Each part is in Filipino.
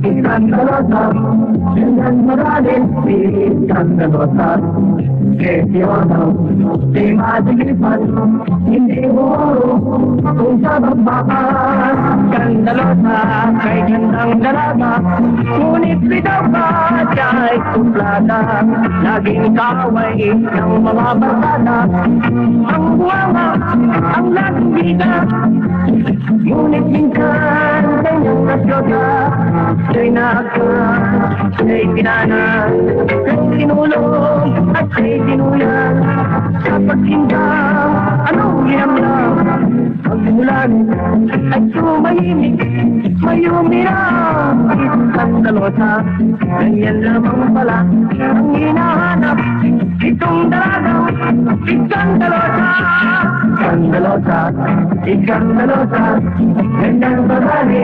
Iskandalosa, Sindan Morales, Iskandalosa, Kesyono, di matilipan, hindi huro, kung sa bagbaka. Iskandalosa, kay gandang dalaga, ngunit bitaw ka, siya'y suplada, laging kaway ng mga barkada, ang buwanga, ang laging bida, ngunit minsan, kanyang nasyoga, siya'y naakan, siya'y pinanan, siya'y sinulong, at siya'y tinuyan. Sa pagkindang, anong ginamdam? Pagmulan, ay sumahimik, may umirang. Iskandalosa, ganyan lamang pala ang hinahanap. Itong dalagang iskandalosa. Iskandalosa, iskandalosa, ganyan bagali,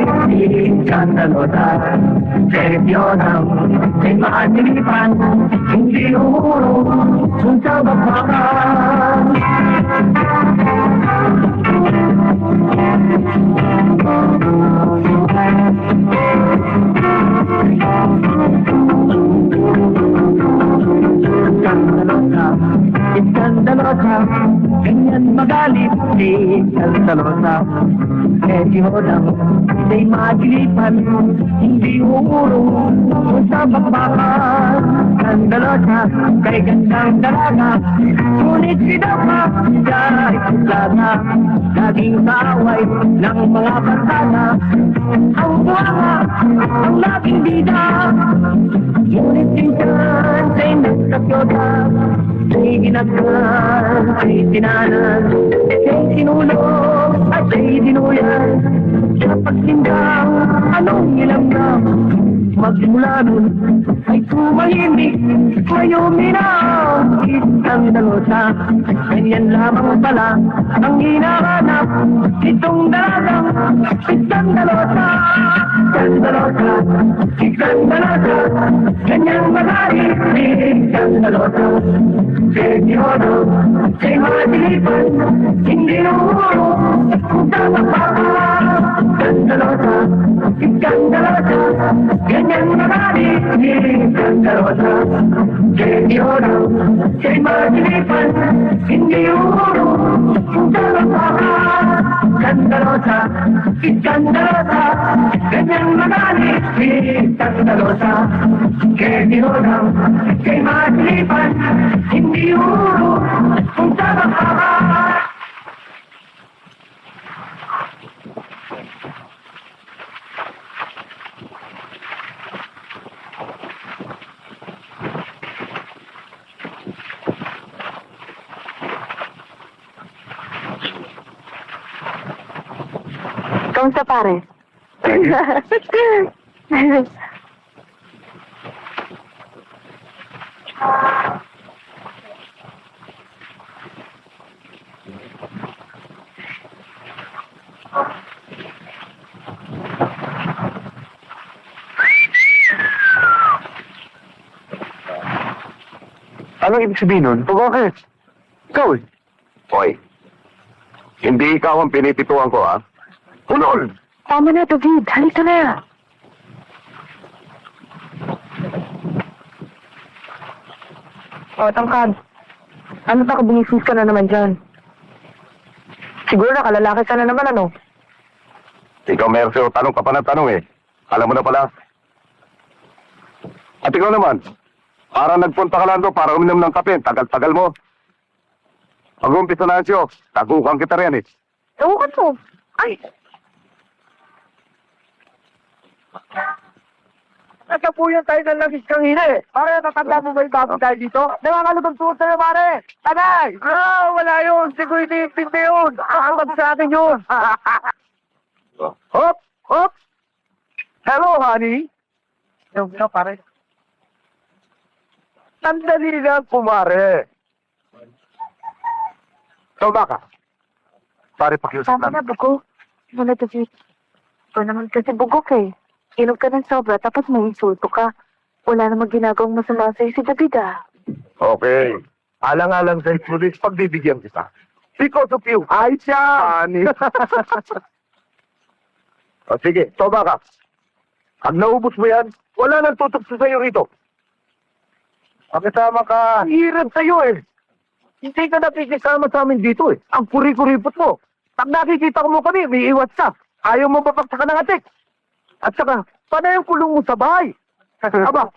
iskandalosa. Seryonang, ay maatilipan, hindi umuro, kung sa babakan. Iskandalosa, iskandalosa, ganyan magalit, iskandalosa. Medyo lang, di magilipan, hindi umuro, kung sa bakbakan. Iskandalosa, kay gandang dalaga, ngunit sidaw ka, siya'y suplada, laging kaaway ng mga barkada, ang buwanga, ang laging bida, ngunit minsan sa'y nagkakyoda, sa'y ginagkan, sa'y tinanan, sa'y sinulong, at sa'y dinuyan. Sa pagtindang, anong ilamdam? Magmula nun, ay tumahimik, may uminang. Iskandalosa, ganyan lamang pala ang hinahanap. Itong dalagang iskandalosa. Iskandalosa, iskandalosa, ganyan magalit, iskandalosa. Seryono, siya'y matilipan, hindi umuro, kung sa bakbakan. Iskandalosa, iskandalosa, ganyan magalit, iskandalosa. Seryono, siya'y matilipan, hindi umuro, kung sa bakbakan. Iskandalosa, iskandalosa, ganyan magalit, iskandalosa. Seryono, siya'y matilipan, hindi umuro, kung sa bakbakan. Kamusta pare? Anong ibig sabihin nun? Bakit? Ikaw eh. Hoy, hindi ikaw ang pinipituan ko, ha? Hulol! Tama na, David. Halika na. O, tangkad. Ano ba kabungisis ka na naman dyan? Siguro nakalalaki ka na naman, ano? Ikaw, Mercio, tanong ka pa ng tanong eh. Alam mo na pala. At ikaw naman, parang nagpunta ka lang doon para uminom ng kape. Tagal-tagal mo. Pag-umpisa na siyo, tagukan kita rin eh. Tagukan mo. Ay! Nagkapuyan tayo ng langis kanina eh. Pare, natatanda mo ba yung topic tayo dito? Nangangalubang tuot tayo, pare. Tanay! Wala yun. Siguro hindi pindi yun. Ang sa atin yun. Hop! Hop! Hello, honey. Yung pare. Sandali lang, pumare. Tama ka. Pare, pakiusap Tama na, bugo. Muna, David. Ikaw naman kasi bugok eh. Inom ka ng sobra, tapos may insulto ka. Wala namang ginagawang masama sa'yo si David, ah. Okay. Alang-alang sa Trudis, pagbibigyan kita. Because of you. Ay siya! Ani. O sige, toba ka. Pag naubos mo yan, wala nang tutukso sa'yo rito. Pakisama ka. Ang hirap sa'yo eh. Hindi ka nakikisama sa amin dito eh. Ang kuri-kuripot mo. Pag nakikita mo kami, may iwas ka. Ayaw mo babagsakan ng atik. At saka, paano yung kulong mo sa bahay? Aba,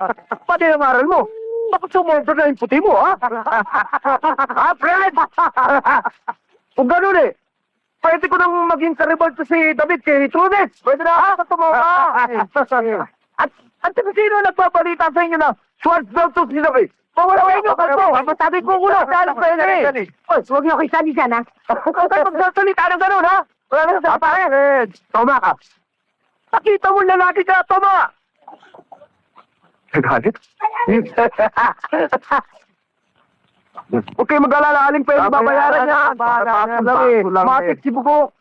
paano yung aral mo? Bakit sumobra na yung puti mo, ha? Ha, Fred? Kung ganun eh, pwede ko nang maging karibal to si David kay Trudes. Pwede na, ha? Tumawa. At sino nagpabalita sa inyo na Schwartz daw to si David? Pawalawin nyo, kalbo! Sabi ko ulo, dahil pa yun eh! Oy, huwag niyo kayo sali dyan, ha? Huwag kayo magsasalita ng ganun, ha? Wala na sa paparin! Toma ka! Nakita mo lalaki ka, toma! Nagalit? Huwag kayo mag-alala, aling pwede babayaran niya! Matik si Bugo!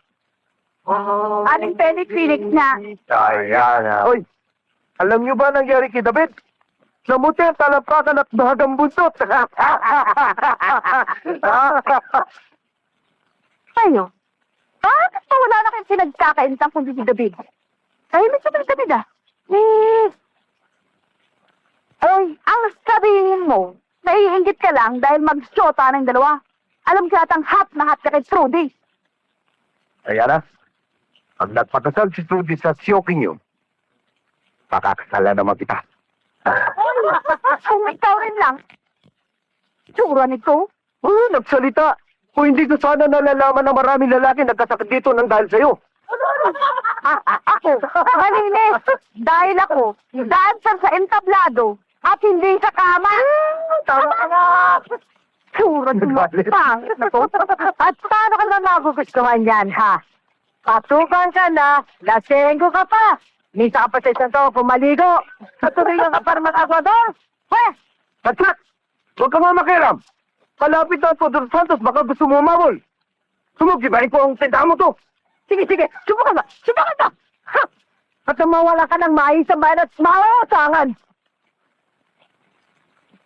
Aling Penny Phoenix na. Ayan. Oy, alam niyo ba nangyari kay David? Namuti ang talapakan at bahagang buntot. Kayo? Bakit pa wala na kayong pinagkakaintang kundi si David? Tahimik sa David, ah. Ay, ang sabihin mo, naiingit ka lang dahil mag-shota ng dalawa. Alam ka atang hot na hot ka kay Trudy. Ayan na. Pag nagpakasal si Trudy sa siyoking yun, pakakasalan naman kita. Kung ikaw rin lang. Tsura nito. Nagsalita. Kung hindi ko sana nalalaman na maraming lalaki nagkasakit dito nang dahil sa'yo. Ako, malinis. Dahil ako, dancer sa entablado at hindi sa kama. Tama nga. Tsura nito. Pangit na to. At paano ka na nagugustuhan yan, ha? Patukan ka na, lasenggo ka pa. Misa ka pa sa isang tao pumaligo. Natuloy ka para mag-agwador. Weh! Katrat! Huwag ka nga makiram. Kalapit na po, Don Santos, baka gusto mo umawol. Sumugibahin ko ang tindahan mo to. Sige, subukan ba? Subukan ba? Ha! At mawala ka ng maayos sa bayan at mawawasangan.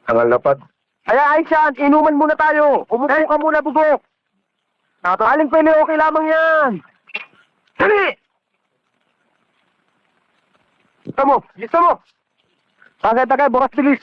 Ang lapad. Kaya Aisha, inuman muna tayo. Umupo ka muna, Bugo. Aling pwede okay lamang yan. Dali! Gusto mo. Tagay, bukas bilis.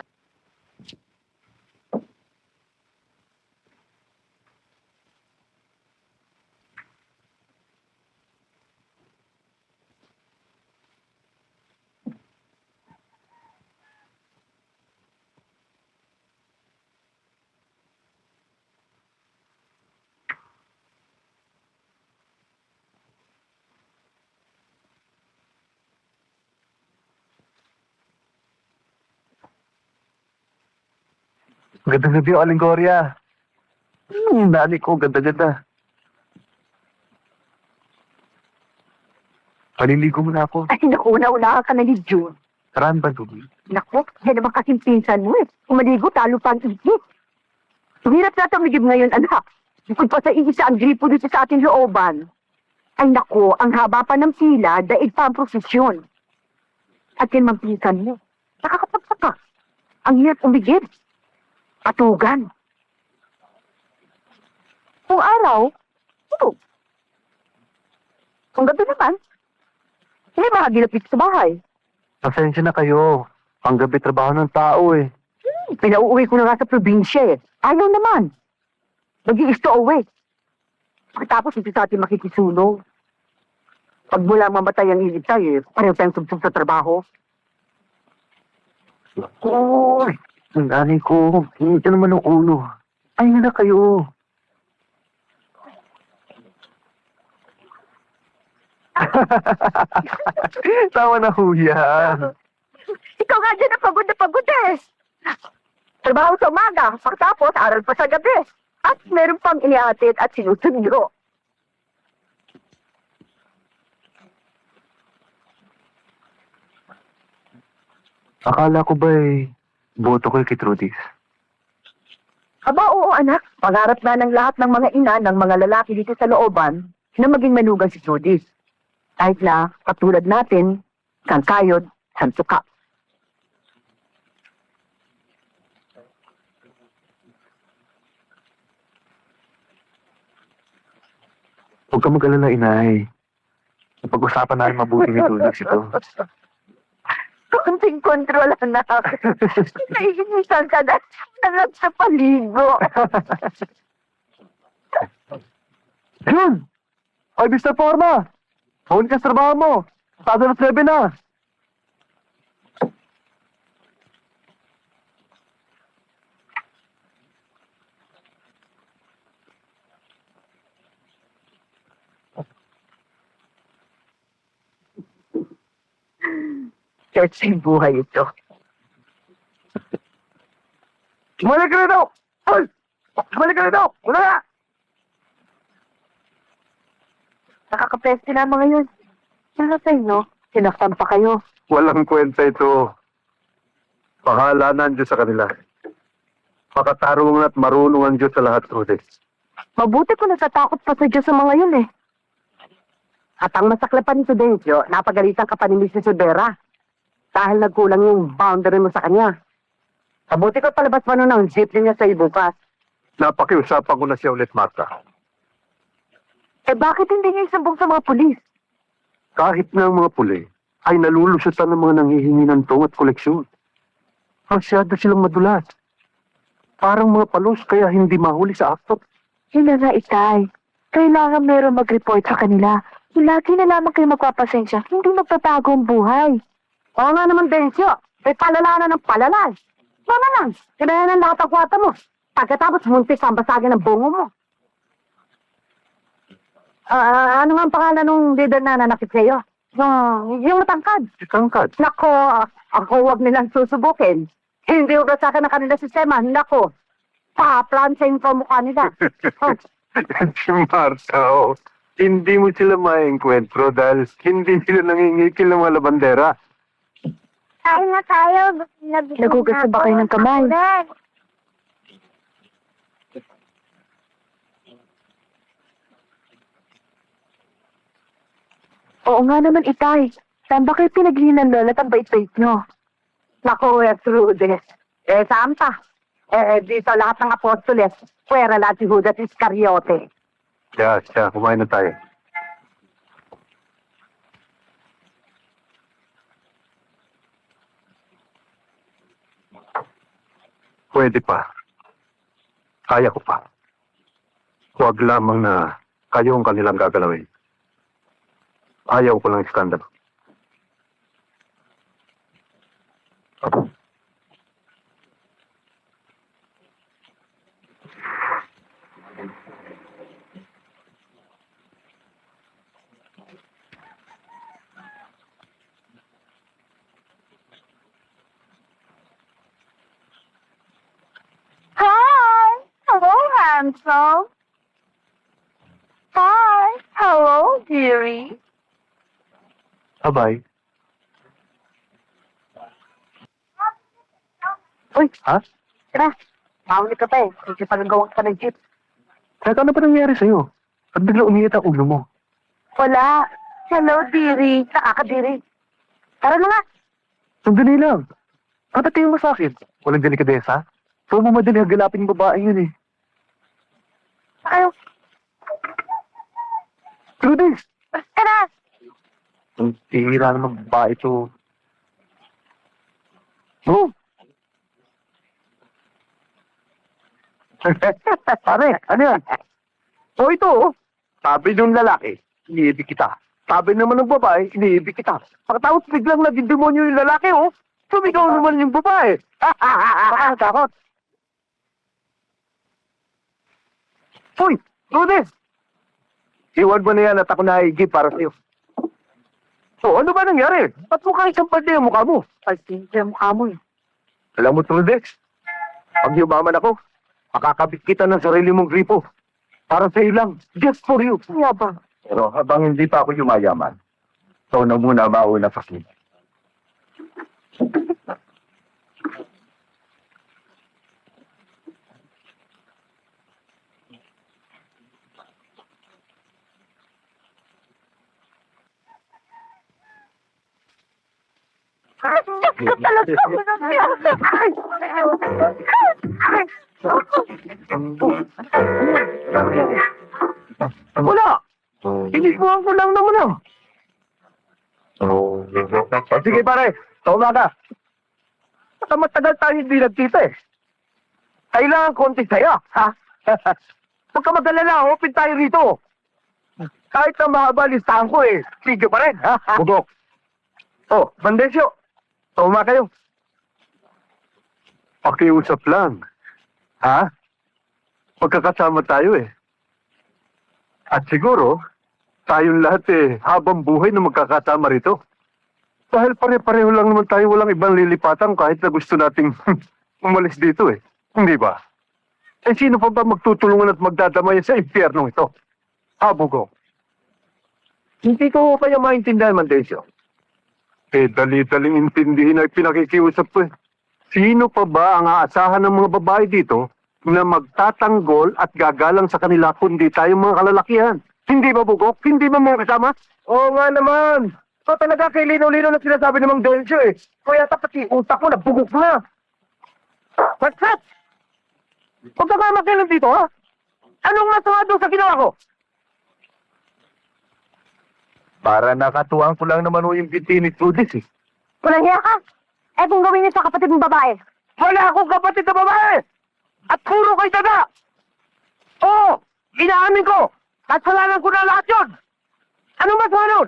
Ganda-ganda yung Aling Gloria. Nani ko, ganda-ganda. Paliligo mo na ako. Ay, naku, nauna ka na ni June. Saan ba doon? Naku, yan naman kasing pinsan mo eh. Umaligo, talo pa ang isip. Hirap na tumigib ngayon, anak. Bukod pa sa isa ang gripo dito sa ating looban. Ay naku, ang haba pa ng pila, daig pa ang prosesyon. At yan mang pinsan mo. Nakakapagsaka. Ang hirap umigib. Patugan. Kung araw, ito. Kung gabi naman, hindi makagilapit sa bahay. Pasensya na kayo. Ang gabi trabaho ng tao eh. Pinauuwi ko na nga sa probinsya eh. Ayaw naman. Mag-i-stow Pagkatapos ito sa ating makikisuno. Pag mula mamatay ang ilip tayo, pareho tayong subsub sa trabaho. Uy! Ang nanay ko, hingi naman ng ulo. Ay na kayo. Tawa na ho yan. Ikaw nga dyan na pagod eh. Trabaho sa umaga, pagkatapos aral pa sa gabi. At meron pang inihatid at sinusundo. Akala ko ba boto ko kay Trudis? Aba, oo anak. Pangarap na ng lahat ng mga ina ng mga lalaki dito sa looban na maging manugang si Trudis. Kahit na, katulad natin, sangkayod, santuka. Huwag ka mag-alala, inay. Napag-usapan namin mabuti ni Dudix ito. Kunting kontrol, anak. Naiinisan ka na. Nalap sa paligo. Yun! Ay, Mr. Forma! Huli ka sa trabaho mo! Pasado na 7 na! Church yung buhay ito. Bumalik ka rito! Ay! Bumalik ka rito! Wala na! Nakaka-peste na mga yun. Ano sa inyo? Sinaktan pa kayo. Walang kwenta ito. Pahala na ang Diyos sa kanila. Makatarungan at marunong ang Diyos sa lahat, Rudix. Mabuti ko natatakot pa sa Diyos sa mga yun eh. At ang masaklapan ni Sudencio, napagalitan ka pa ni Mrs. Sudera. Dahil nagkulang yung boundary mo sa kanya. Mabuti ko palabas pa nun ang jeepney niya sa ibukas. Napakiusapan ko na siya ulit, Marta. Eh bakit hindi niya isambong sa mga pulis? Kahit na ang mga puli ay nalulusutan ng mga nanghihingi ng tong at koleksyon. Masyado silang madulas. Parang mga palos kaya hindi mahuli sa akto. Sila nga, Itay. Kailangan meron mag-report sa kanila. Lagi na lamang kayo magpapasensya. Hindi magbabago ang buhay. Oo nga naman, Dencio. May palala na ng palalay. Mama lang, kinaya ng lahat ang kwata mo. Pagkatapos muntis ang basagin ng bungo mo. Ano nga ang pangalan nung leader na nanakit sa'yo? Yung matangkad. Tangkad. Nako, ako huwag nilang susubukin. Hindi ko sa akin ang kanila sistema. Nako, pa-planchain ko mukha nila. Si Marta, oh. Hindi mo sila maengkwentro dahil hindi sila nangingikil ng mga labandera. Kain na tayo. Nagugas na ba kayo ng kamay? Oo nga naman, Itay. Saan ba kayo pinaglinan lola at ang bait-bait nyo? Naku, Trudes. Saan pa? Dito lahat ng apostoles. Pwera lahat si Judas Iscariote. Siya, kumain na tayo. Pwede pa. Kaya ko pa. Huwag lamang na kayo ang kanilang gagalawin. Ayaw ko lang iskandalo. Hi! Hello, handsome. Hi! Hello, dearie. Abay. Uy, Ha? tara. Mauli ka pa eh. Kasi pagagawang ka ng jeep. Teka, ano pa nangyari sa'yo? At bigla umiit ang ulo mo. Wala. Hello, dearie. Nakakadiri. Tara na nga. Sandali lang. Ang tatingin mo sa akin. Walang delikadesa. So mo madali hagalapin yung babae yun eh. Ayaw. Prudence! Tara. Ang tihira naman babae ito. Oh! Pare, ano yan? Oh, ito oh. Sabi ng lalaki, iniibig kita. Sabi naman ng babae, iniibig kita. Pagkatapos biglang naging demonyo yung lalaki oh. Sumigaw naman yung babae. Takot. Uy, Rudes! Iwan mo na yan at ako naigib para sa'yo. So, ano ba nangyari? Ba't mukha isang palde ang mukha mo? Ay, simple ang mukha mo eh. Alam mo, Trudex, pag yumaman ako, makakabit kita ng sarili mong gripo. Para sa'yo lang. Just for you. Kaya ba? Pero habang hindi pa ako yumayaman, ikaw na muna mauna sa akin. Ka talaga ako ng Wala! Tiniguan ko lang naman ah. Oh, Sige pare, sa umaga. Baka matagal tayo hindi nagkita eh. Kailangan konti saya, ha? Huwag ka mag-alala, open tayo rito. Kahit na mahaba listahan ko eh, sige pa rin, ha? Bugok. Oh, Bandesyo, tuma kayo. Pakiusap lang. Ha? Magkakasama tayo eh. At siguro, tayong lahat eh, habang buhay na magkakasama rito. Dahil pare-pareho lang naman tayo, walang ibang lilipatan kahit na gusto nating umalis dito eh. Hindi ba? Eh sino pa ba magtutulungan at magdadamay sa impyernong ito? Habugo. Hindi ko kaya maintindihan, Mandesyo. Eh, dali-daling intindihin ay pinakikiusap ko eh. Sino pa ba ang aasahan ng mga babae dito na magtatanggol at gagalang sa kanila kundi tayong mga kalalakihan? Hindi ba, Bugok? Hindi ba mga kasama? Oo nga naman. So talaga kay Lino-Lino na sinasabi ng Mang Densyo eh. Kaya pati utak mo na bugok na. What's that? Huwag ka nga makialam dito, ha? Anong masama doon sa ginawa ko? para nakatuwang ko lang naman ho yung binti ni Trudis eh. Walang hiya ka. Eh kung gawin niyo sa kapatid mong babae. Wala akong kapatid na babae! At puro kay daga! Oo! Inaamin ko! Kasalanan ko na lahat yun! Ano masama nun?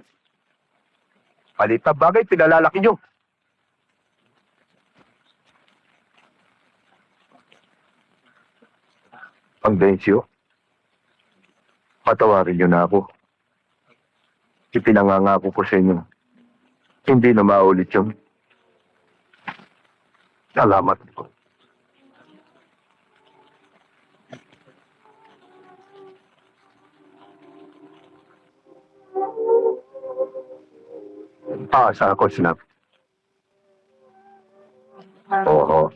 Palit na bagay, pinalalaki nyo. Ang Densyo, patawarin nyo na ako. Ipinangangako ko sa inyo. Hindi na maulit yun. Salamat po. Sa ako, Snap. Oo.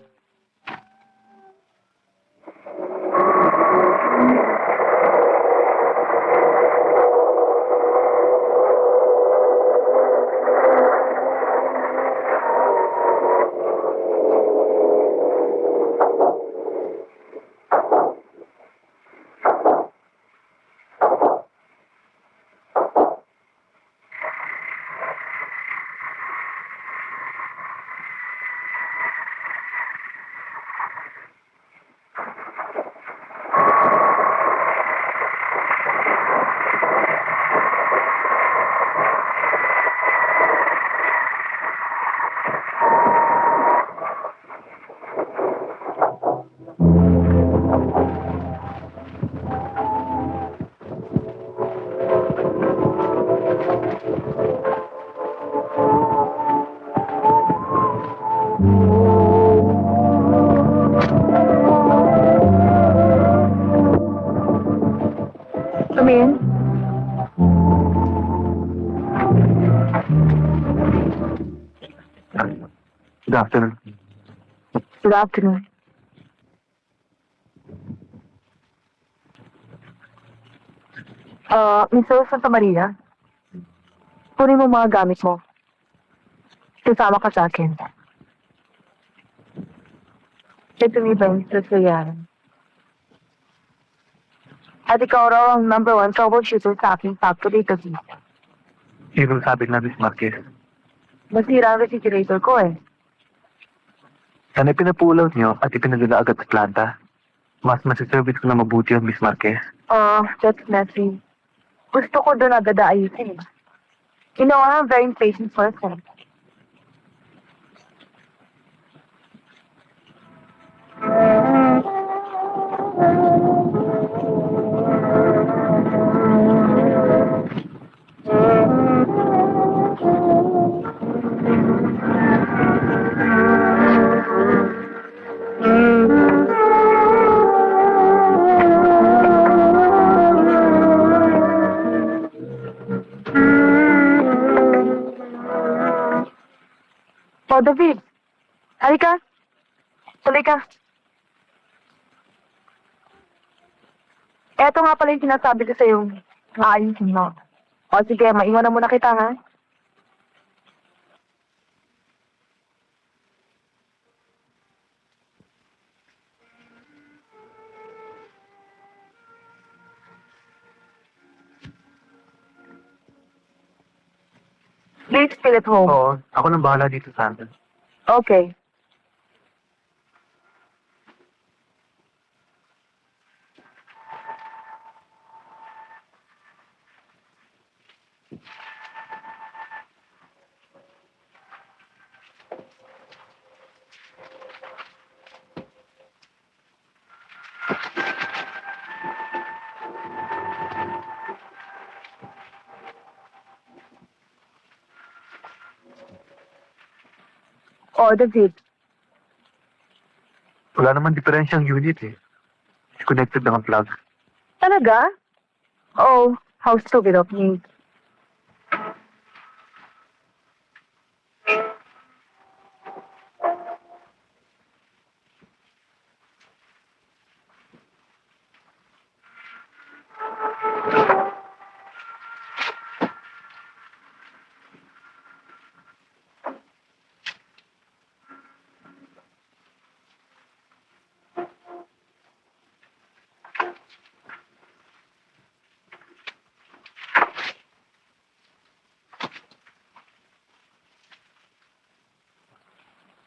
Amin? Good afternoon. Good afternoon. Mr. Santa Maria, kunin mo mga gamit mo. Sasama ka sa akin. Ito ni Ben, Sasayaran. At ikaw raw ang #1 troubleshooter sa aking factory kasi Sinong sabi na, Miss Marquez? masira ang refrigerator ko eh. Sana pinapulaw niyo at ipinadala agad sa planta. Mas masiservice ko na mabuti yun, Miss Marquez. That's nothing. Gusto ko doon agad ayusin. You know, I'm a very impatient person. Oh, David. Halika. Tuloy ka. Eto nga pala yung sinasabi ko sa'yo. Maayusin mo. O sige, maiwan na muna kita, ha? Please feel at home. Oo, ako nang bahala dito sa amin. Okay. Oh, David. Wala naman diferensyang unit eh. Disconnected lang ang plug. Talaga? Oh, how stupid of me.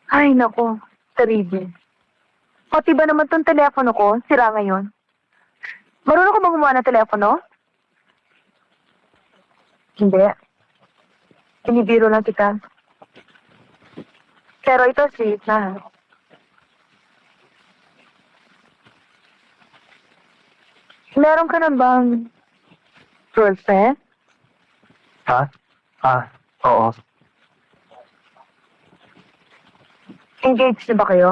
Ay, nako. Terrible. Pati ba naman tong telepono ko? Sira ngayon. Marunong ka bang gumawa ng telepono? Hindi. Pinibiro lang kita. Pero ito, sweet na. Meron ka na bang girlfriend? Ha? Oo. Engaged na ba kayo?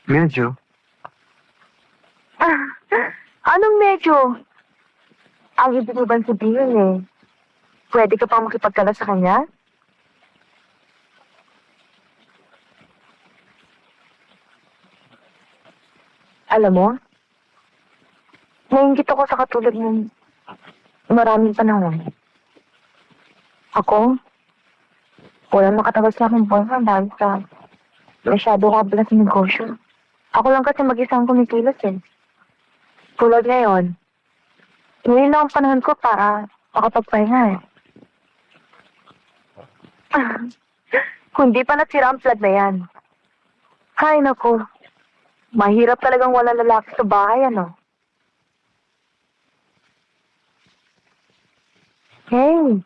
Medyo. Anong medyo? Ang ibig mo bang sabihin eh, pwede ka pang makipagkala sa kanya? Alam mo, nainggit ako sa katulad ng maraming panahon. Ako, walang makatagal sa aking boyfriend dahil sa masyado ka pala sa negosyo. Ako lang kasi mag-isang kumikilos eh. Tulad ngayon, ngayon lang ang panahon ko para makapagpahinga eh. Kundi pa nasira ang plug na yan. Hay nako, mahirap talagang wala lalaki sa bahay ano. Hey,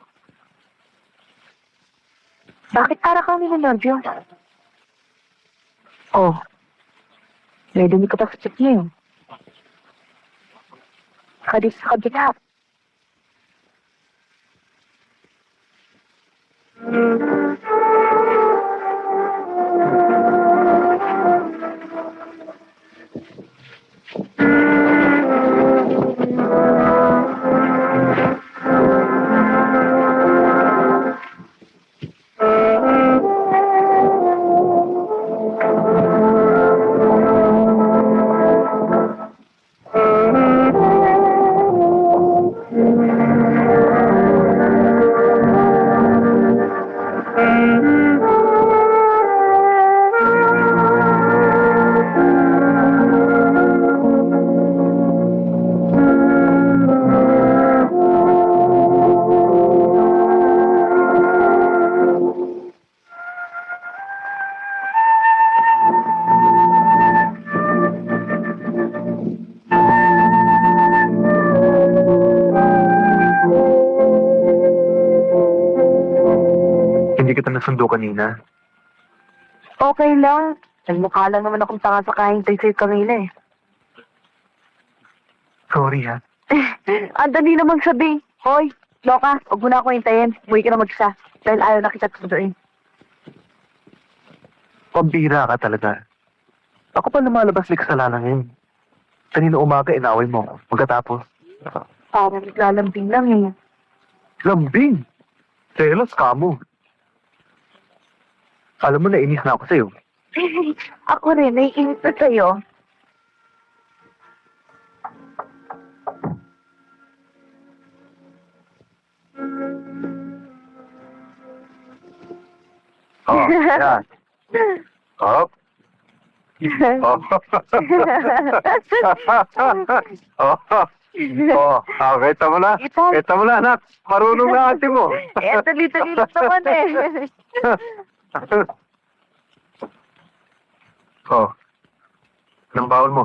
bakit para kang nilanervyo? Oh, may dumi ka pa sa check niya yun. Kadis sa kabila. Hindi kita nasundo kanina. Okay lang. Nagmukha lang naman akong tanga sa kahintay sa'yo kanina eh. Sorry ha. Ang dali namang sabi. Hoy, Loka, huwag mo na ako hintayin. Umuwi ka na mag-isa. Dahil ayaw na kita tutuin. Pambira ka talaga. Ako pa lumalabas like sa lala ngayon. Kanina umaga, inaway mo. Pagkatapos, Parang naglalambing lang eh. lambing. Selos ka mo. Alam mo, nainis na ako sa'yo. Ako rin, naiinit na sa'yo. Oh, yan. Up. Oh. Oh. Oh, kita mo na. Itay. Kita mo na, anak. Marunong na ate mo. Dali-dali lang naman eh. Oh. Anong bawal mo?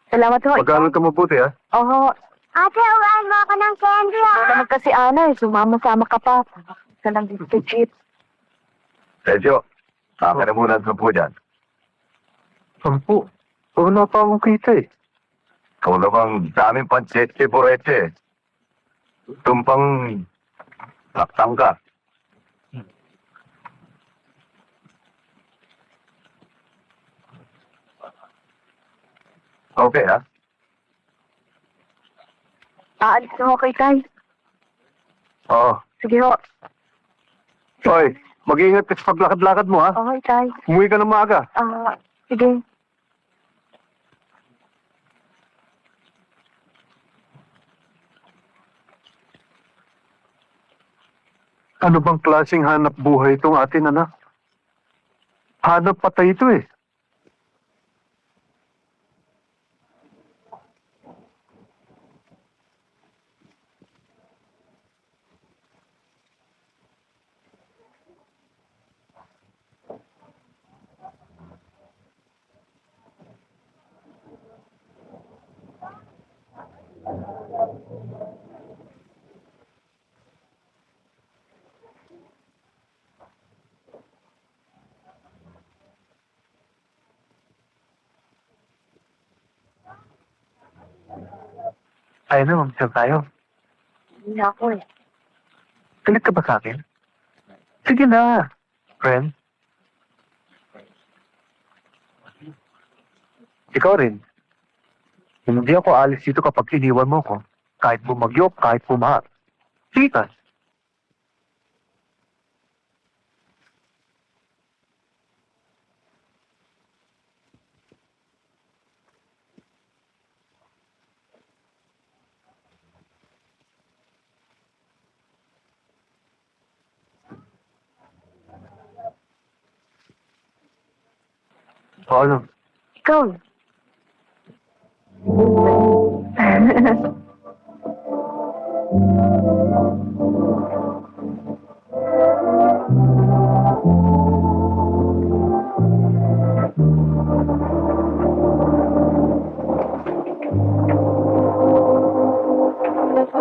Salamat ho. Mag-aaral ka mabuti, ha? Oo. Ate, uwain mo ako ng candy, Ito ah. naman kasi Ana eh. Sumama-sama ka pa. Ka lang dito kay Chip. Sergio, akin na muna ang po dyan. 10. Wala pa akong kita eh. Ikaw namang daming pansete, borete. Tumpang taktang ka. Okay, ha? Aalis na ho kay Tay. Oo. Sige ho. Hoy, mag-iingat ka sa paglakad-lakad mo, ha? Okay, Tay. Umuwi ka ng maaga. Sige. Ano bang klaseng hanap buhay itong atin, anak? Hanap patay ito, eh. Ayaw na, mag-serve tayo. Hindi na ako eh. Galit ka ba sa akin? Sige na, friend. Ikaw rin. Hindi ako alis dito kapag iniwan mo ko. Kahit bumagyo, kahit bumaha. Sige ka. O ano? Ikaw.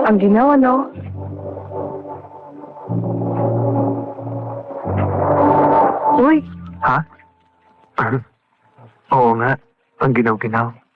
Ang ginawa, no? Uy, Ha? Oo nga. Ang ginaw-ginaw.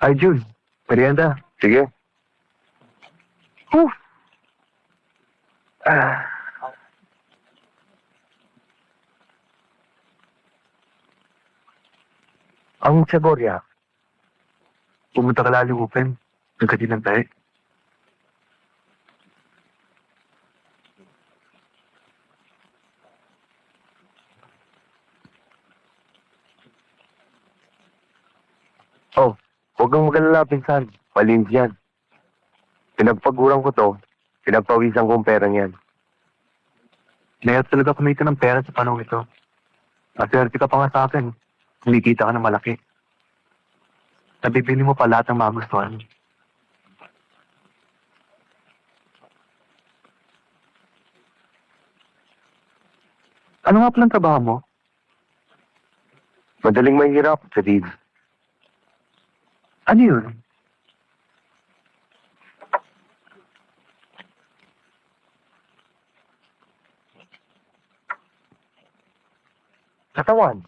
Ay, Jun. Merienda. Sige. Ah. Ang Chagoria. Pumunta ka lalipupin. Nagkatinan tayo. Oh, huwag kang mag-alala, pinsan. Malinis yan. Pinagpaguran ko to, pinagpawisan kong perang yan. Mayroon talaga kumita ng pera sa panahon ito. Maswerte ka pa nga sa akin. Kumikita ka ng malaki. Nabibili mo pa lahat ng magustuhan. Ano nga palang trabaho mo? Madaling mahirap sa Dave. Ano yun? Katawan.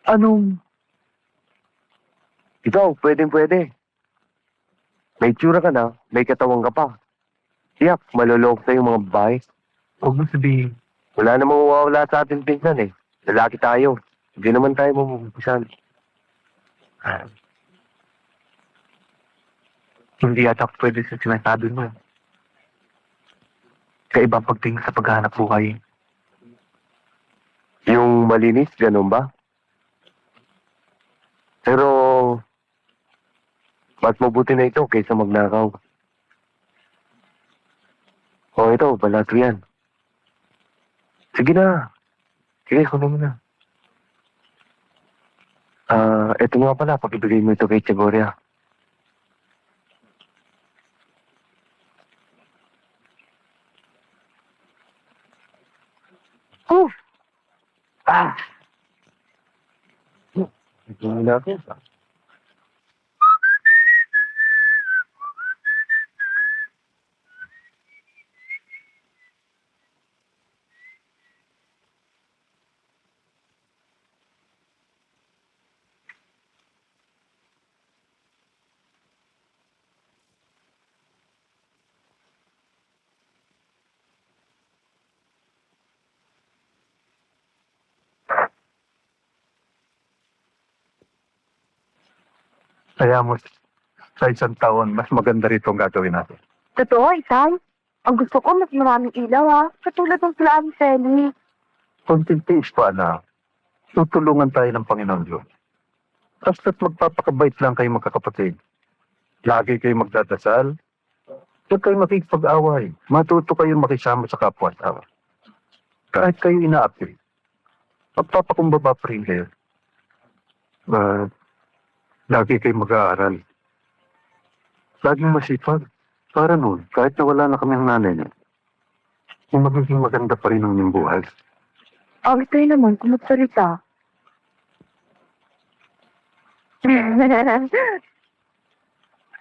Anong... Ikaw, pwedeng-pwede. May tsura ka na, may katawan ka pa. Tiyak, malulok sa yung mga babae. Huwag mo sabihin. Wala namang mawawala sa atin, pinsan eh. Lalaki tayo. Hindi naman tayo mamumpisan. Hindi yata pwede sa sinasabi mo. Kaibang pagtingin sa paghahanap buhay. Yung malinis, ganun ba? Pero, mas mabuti na ito kaysa magnakaw. O ito, balato yan. Sige na. Sige, kunin mo na. Ito nga pala, pag-ibigay mo ito kay Chagoria. Ito na ako. Kaya mo, sa isang taon, mas maganda rito ang gagawin natin. Totoo, Itay. Ang gusto ko, mas maraming ilaw, ha? Katulad ng sila ni Feli. Konting tiis pa na tutulungan tayo ng Panginoon Diyos. Basta't magpapakabait lang kayo magkakapatid. Lagi kayo magdadasal. Huwag kayo makikipag-away. Matuto kayo makisama sa kapwa-tao. Kahit kayo inaapi, magpapakumbaba pa rin kayo. Lagi kayo mag-aaral. Laging masipag. Para noon, kahit na wala na kami ang nanay niyo, magiging maganda pa rin ang inyong buhay. Ang Itay naman, kumagsalita.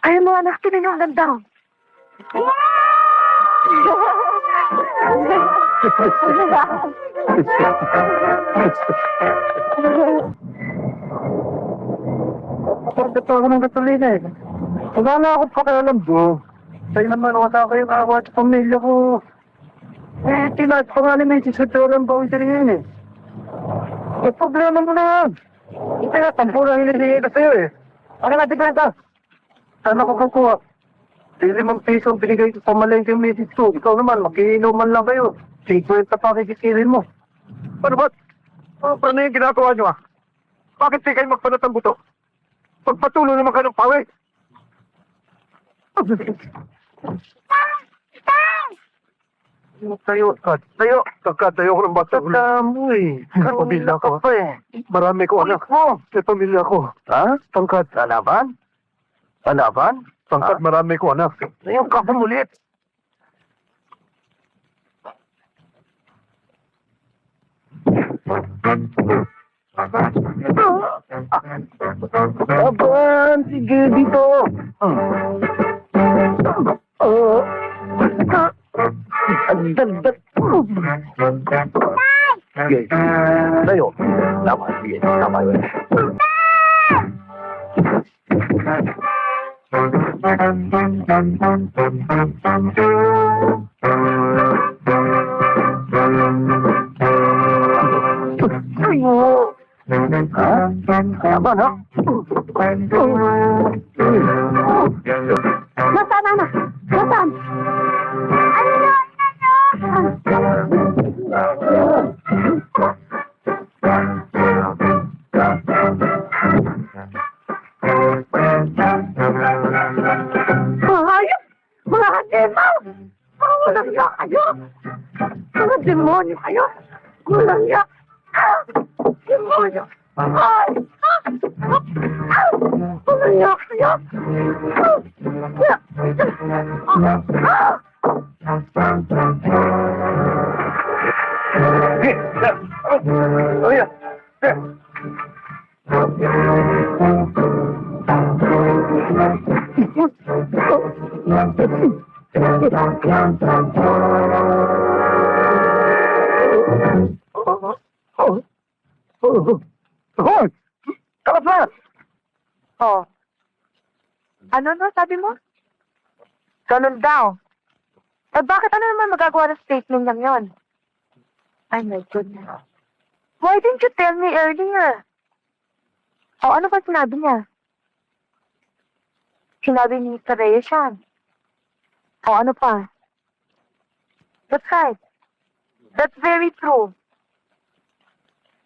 Ay, mga anak, tinan yung ganda. Bakit ako ng gasolina eh? Wala na ako pakialam bro. Sa'yo naman wala kayong awa sa pamilya ko. Eh, tinaas pa nga ni Mrs. Sotoran ba ito rin eh. May problema mo na yan. Ito nga, tampurang hinihingi ka sa'yo eh. Ano natin kwenta? Saan ako kukuha? 5 piso ang binigay ko sa malengke yung Mrs. ko. Ikaw naman, mag-iinuman lang kayo. 50 pa kikikirin mo. Ano ba? Paano yung ginagawa nyo ah? Bakit di kayo magpanatang buto? Pagpatuloy naman ka ng pawi. Tayo. Tayo ko ng bata. Tata mo eh. Pamilya ko. Marami ko anak. May pamilya ko. Ha? Tangkad. Lalaban? Lalaban? Tangkad, marami ko anak. Yung kakamulit. Aban, sige dito. Ang dagdag. Sige. Tayo. Tama, sige. Tama yun. Ayo. Ha? Tama na. Nasaan, anak? Nasaan? Mga hayop! Mga halimaw! Mga walang iya kayo! Mga demonyo kayo! Walang iya! Demonyo! Ay! Walang iya kayo! Oh, yeah. Hoy! Kalas! Oh. Ano sabi mo? Ganun daw. Eh bakit ano naman magagawa ng statement niyang yon? Ay my goodness. Why didn't you tell me earlier? O ano ba sinabi niya? Sinabi ni Mr. Reyes yan. O ano pa? That's right. That's very true.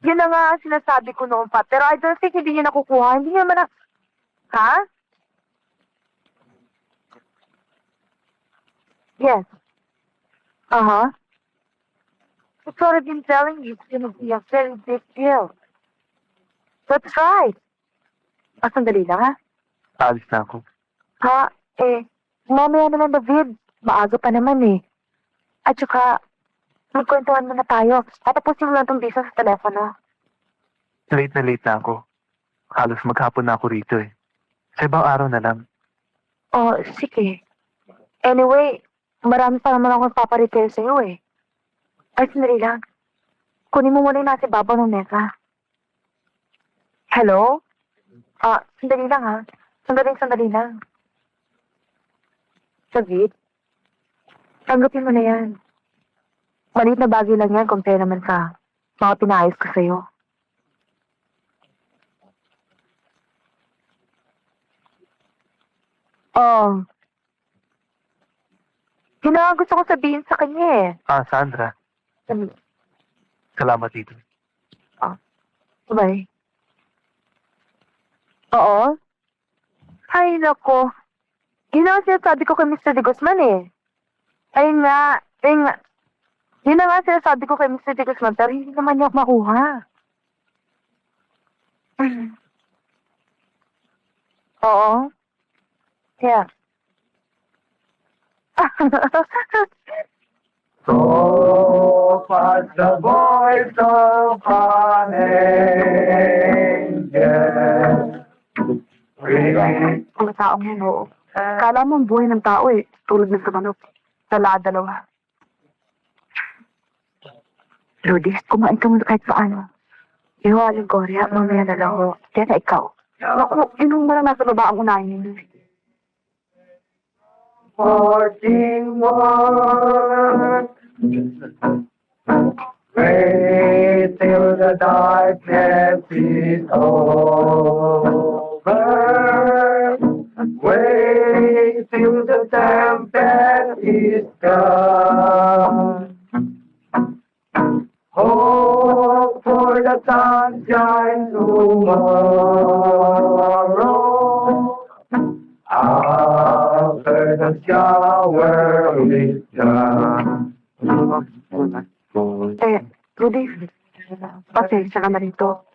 Yun na nga ang sinasabi ko noon pa. Pero I don't think hindi niya nakukuha. Hindi niya naman na... Ha? Yes. Uh-huh. It's what I've been telling you. It's gonna be a very big deal. That's right. Sandali lang, ha? Alis na ako. Ha? Mamaya na lang, David. Maaga pa naman, eh. At saka, magkwentuhan muna tayo. Tatapusin mo lang itong business sa telepono. Late na ako. Halos maghapon na ako rito eh. Sa ibang araw na lang. Oh, sige. Anyway, marami pa naman akong paparetail sa'yo, eh. Ay, sandali lang. Kunin mo muna yung nasa ibabaw ng mesa. Hello? Sandali lang, ha? Sandali lang. David, tanggapin mo na yan. Maliit na bagay lang yan compare naman sa mga pinayos ko sa'yo. Oh. Yun ang gusto ko sabihin sa kanya, eh. Sandra. Sabi, Salamat dito. bye. Oo? Ay, nako. Yun ang sinasabi ko kay Mr. De Guzman, eh. Ayun nga. Yun na nga sinasabi ko kay Mr. De Guzman, pero hindi naman niya makuha. Oo. Yeah. So was the voice of an angel. Ang taong yun, oo. Kala mo ang buhay ng tao, eh. Tulad ng sa manok. Dalawa. Rudy, kumain ka muna kahit paano. Iwaling Korea, mamaya na lang ho. Kaya na ikaw. Naku, yun mo lang nasa baba ang unahin nyo. Marching on, wait till the darkness is over. Wait till the tempest is gone. Hope for the sunshine tomorrow. After the shower is done. Rudy, pasensya ka na rito.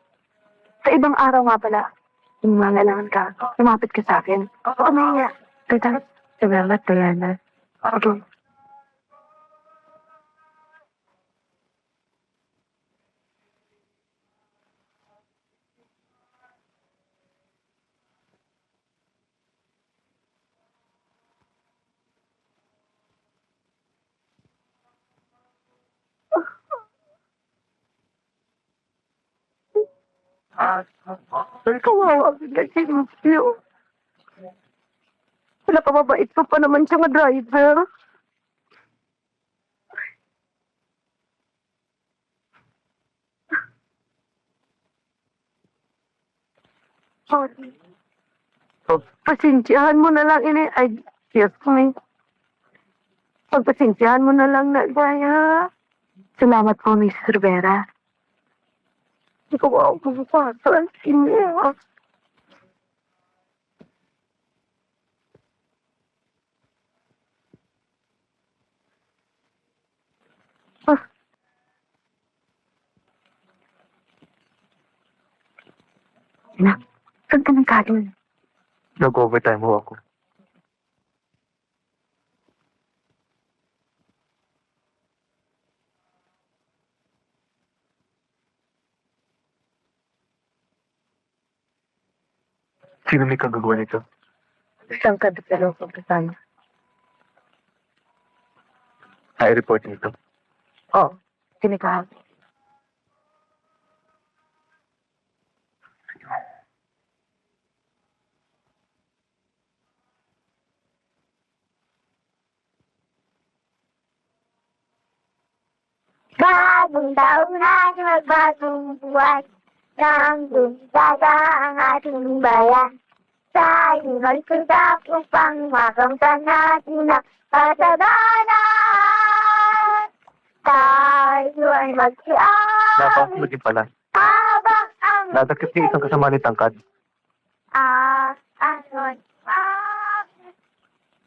Sa ibang araw nga pala, kung mangailangan ka, lumapit ka sa akin. Oo, may Tita, salamat, Diana. Okay. Kawawa ka kasi, Matthew. Nakababait pa naman siya nga driver. Sorry. Pasensyahan mo na lang ini. Ay, yes, me. Pagpasensyahan mo na lang na, Gaya. Salamat po, Mrs. Rivera. Hindi ko ba ako pupasal? Inyo. Na, saan ka nang galing? Nag-overtime ho ako. Sino may kagagawa nito? Saan ka depelo ko kasama? I-report nito. Oo, sinikahan. Bagong taon na magbagong buwan. Nang lumisaga ang ating bayan. Tayo magkasap upang makamtan natin ang kasalanan. Tayo ay magsiyaw. Napakasunod pala. Habang ang Nadakit niya isang kasama ni Tangkad. anon.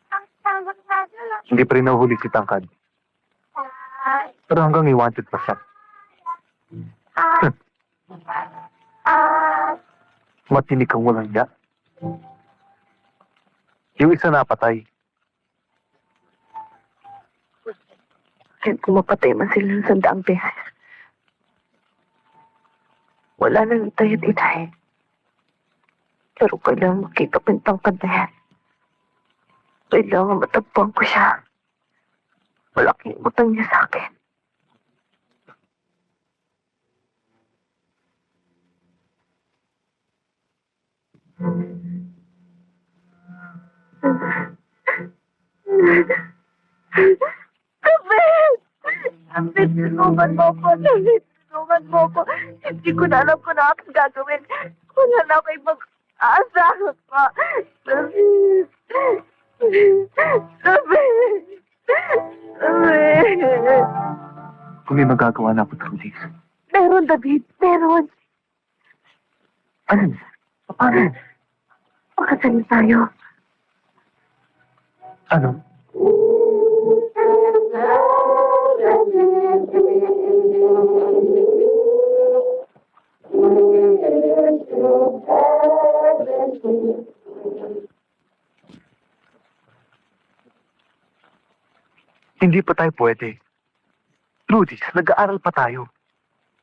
Ang tawag natin lang. Hindi pa rin nahuli si Tangkad. Pero hanggang i-wanted pa siya. Matinig kang walang niya. Yung isa napatay. Kahit kung mapatay man sila ng 100 beses. Wala nang itay-itay. Pero kailangan makita pa yung tangkad na yan. Kailangan matagpuan ko siya. Malaking utang niya sa akin. Abel! Abel, tulungan mo ko. Abel, tulungan mo ko. Hindi ko na alam kung ano aking gagawin. Wala na ako ibang asa pa. Abel! Abel! Abel! Kung may magagawa na ako, Trudy. Meron, David. Meron. Ano? Paano? Pagkasanin tayo. Ano? Hindi pa tayo pwede. Trudy, nag-aaral pa tayo.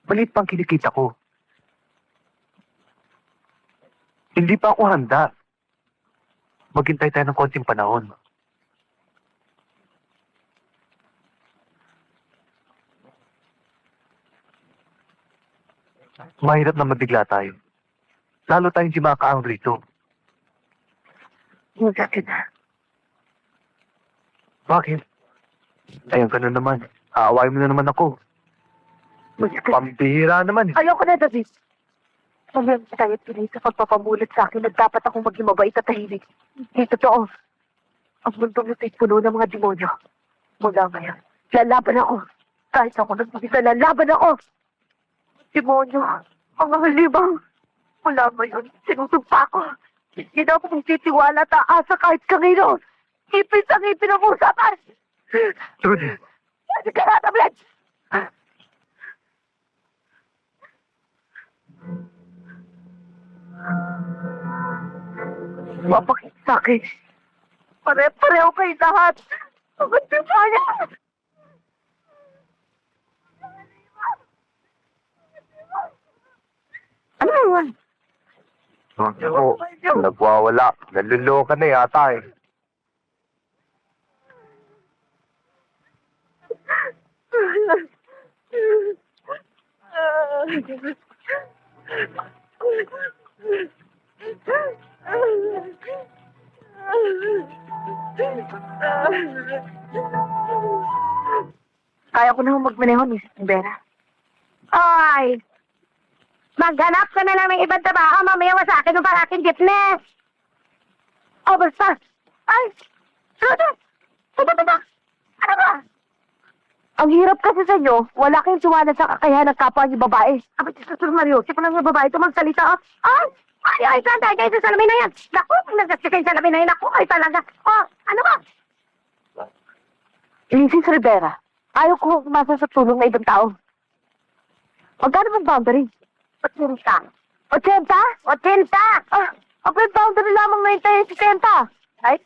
Maliit pang kinikita ko. Hindi pa ako handa. Maghintay tayo ng konting panahon. Mahirap na mabigla tayo. Lalo tayong di makakaang rito. Huwag ka na. Bakit? Ayun ka na naman. Aaway mo na naman ako. Huwag ka. Pambihira naman. Ayoko na, David. Mamaya tayo tuloy sa pagpapamulat sa akin na dapat akong maging mabait at tahimik. Hindi totoo. Ang mundong ito'y puno ng mga demonyo. Mula ngayon, lalaban ako. Kahit ako nagpagisa, lalaban ako. Demonyo, ang halibang. Mula ngayon, sinusumpa ko. Hindi na ako magtitiwala at aasa kahit kanino. Ipin sa ngipin ang usapan. Trudy, Pwede ka na, tablet! Mapakit sa akin. Pare-pareho kayo lahat. Ang demonyo! Ano naman? Oo, nagwawala. Naluloka na yata eh. Kaya ko na magmaneho, Miss Vera. Oy! Maghanap ka na lang ng ibang trabaho, mamayawa sa akin ng paraking jeepney. O, basta. Ay! Ano? Ano ba? Ang hirap kasi sa inyo, wala kayong suwanan sa kakayahan ng kapwa niyo babae. Abay, Jesus Mario, si lang yung babae ito magsalita. Ay! Ay, saan kayo sa salamin na yan? Naku, nagkasi kayo sa salamin na yan. Naku, ay talaga. Oh, ano ba? Mrs. Rivera, ayaw ko umasa sa tulong ng ibang tao. Magkano bang boundary? 80. 80? 80! Ah, may boundary lamang na yung 60. Right?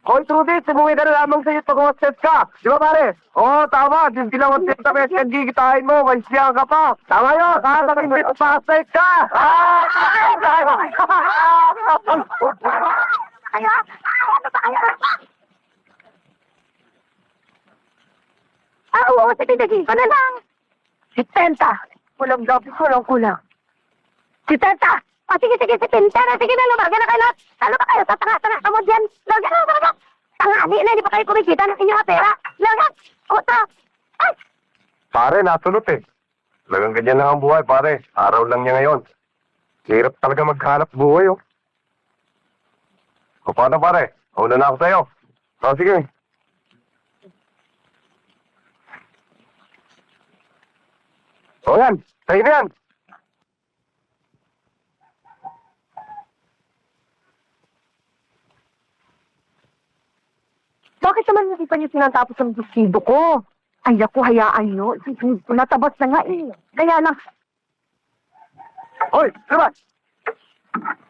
Hoy, Trudy, sumuwi na lamang sa'yo pag umastet ka. Di ba, pare? Oo, tama. Yung ginawang 30 pesos yung gigitain mo, may siyang ka pa. Tama yun. Kakatakin mo yung pastet ka. Oo, sige, sige. Ano lang? 70. Walang gabi, walang kulang. 70! O, sige, sige, 70 na. Sige na, lumaga na kayo lahat. Talo ba kayo sa tanga-tanga mo dyan? Laga na, laga. Tangali na, hindi pa kayo kumikita ng inyong pera. Laga. Uta. Ay! Pare, nasunod eh. Talagang ganyan lang ang buhay, pare. Araw lang niya ngayon. Hirap talaga maghanap buhay, oh. O, paano, pare? Una na ako sa'yo. O, sige. O, yan. Sa'yo na yan. Bakit naman hindi pa niyo tinatapos ang busido ko? Ay, naku, hayaan niyo. Natabas na nga eh. Kaya lang, Hoy, diba?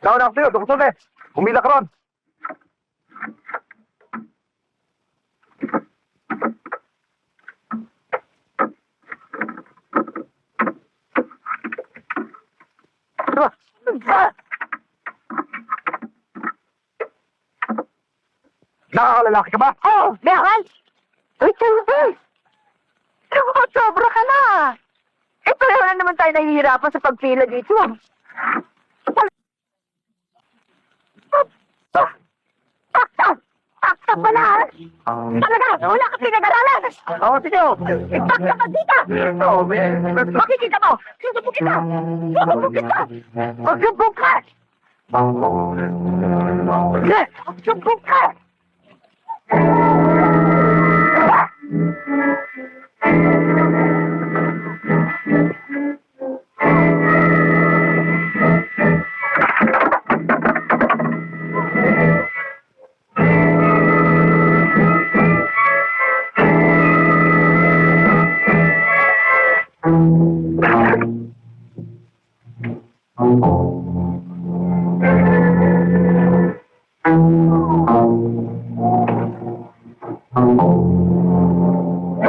Tawag na ako sa'yo, doktor eh. Humila ka ron. Diba? Nakakalalaki ka ba? oh, meron! Uy, Tulbi! Sobra ka na! Eh, pareho na naman tayo nahihirapan sa pagpila dito. Pakta pa na. Talaga, wala ka pinag-aralan. Oo, sige. Pakta ka dito. Makikita mo. Susubok kita. Susubok kita. Susubok ka. Susubok ka.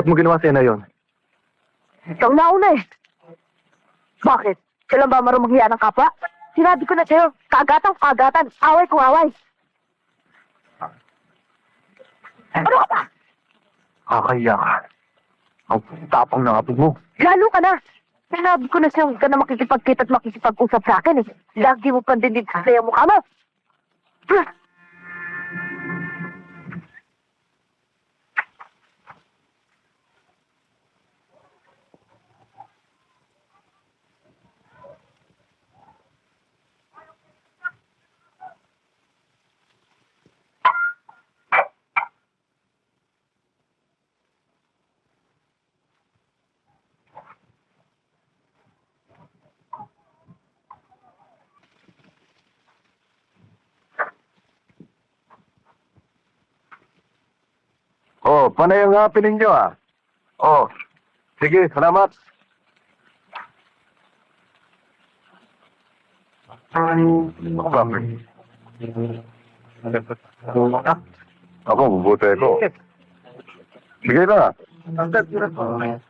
Ba't mo ginawa sa'yo na yun? Ikaw nauna eh. Bakit? Kailan ba marunong maghiya ng kapwa? Sinabi ko na sa'yo, kaagatan, away kung away. Ano ka ba? Kakaya ka. Ang tapang na kapag mo. Lalo ka na. Sinabi ko na sa'yo, huwag ka na makikipagkita at makikipag-usap sa akin eh. Lagi mo pang din sa iyo mukha mo. Oh, panay ang happening nyo ah. Oh, sige, salamat. Ako, bubuti ko. Sige na.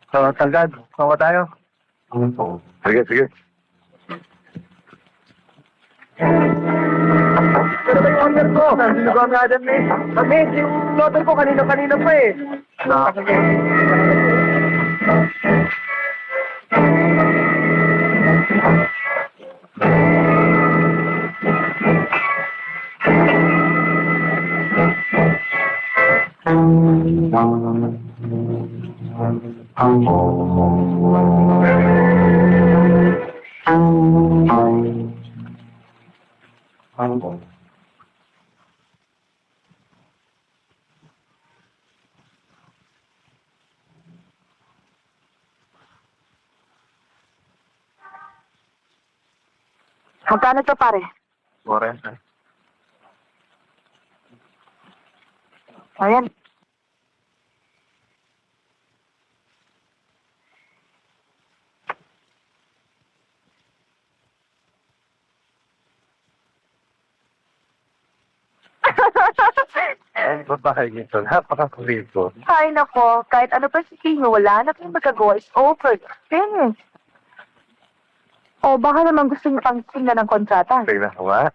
Tanggad, kawa tayo. Sige, sige. Pero ba yung order ko? Sino ba ang adam eh? Mabit, yung order ko kanina-kanina pa eh. Magkano to, pare? 40. Ayan. Ay, babae nito. Napaka-kurito. Ay, nako. Kahit ano pa si wala na kayong magagawa is over. Finish. O, baka naman gusto niyo pang tingnan ng kontrata. Tignan ko nga.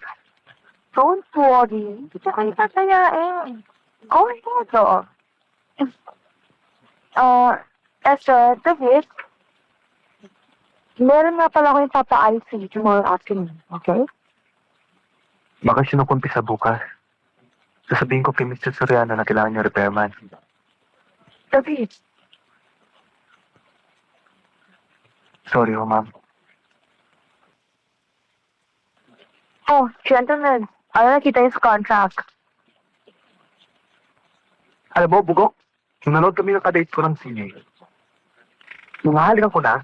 Don't worry. Hindi ka kayo tatayain. Go ahead, o. Esther, David, meron nga pala ako yung papaalis sa iyo tomorrow afternoon, okay? Baka sinukumpi sa bukas. Sasabihin ko kay Mr. Soriano na kailangan niyo repairman. David, Sorry ho, ma'am. oh, gentlemen, ano nakita yung contract? Alam mo, Bugok, nung nanood kami ng kadate ko ng sine, nungahalikan ko na.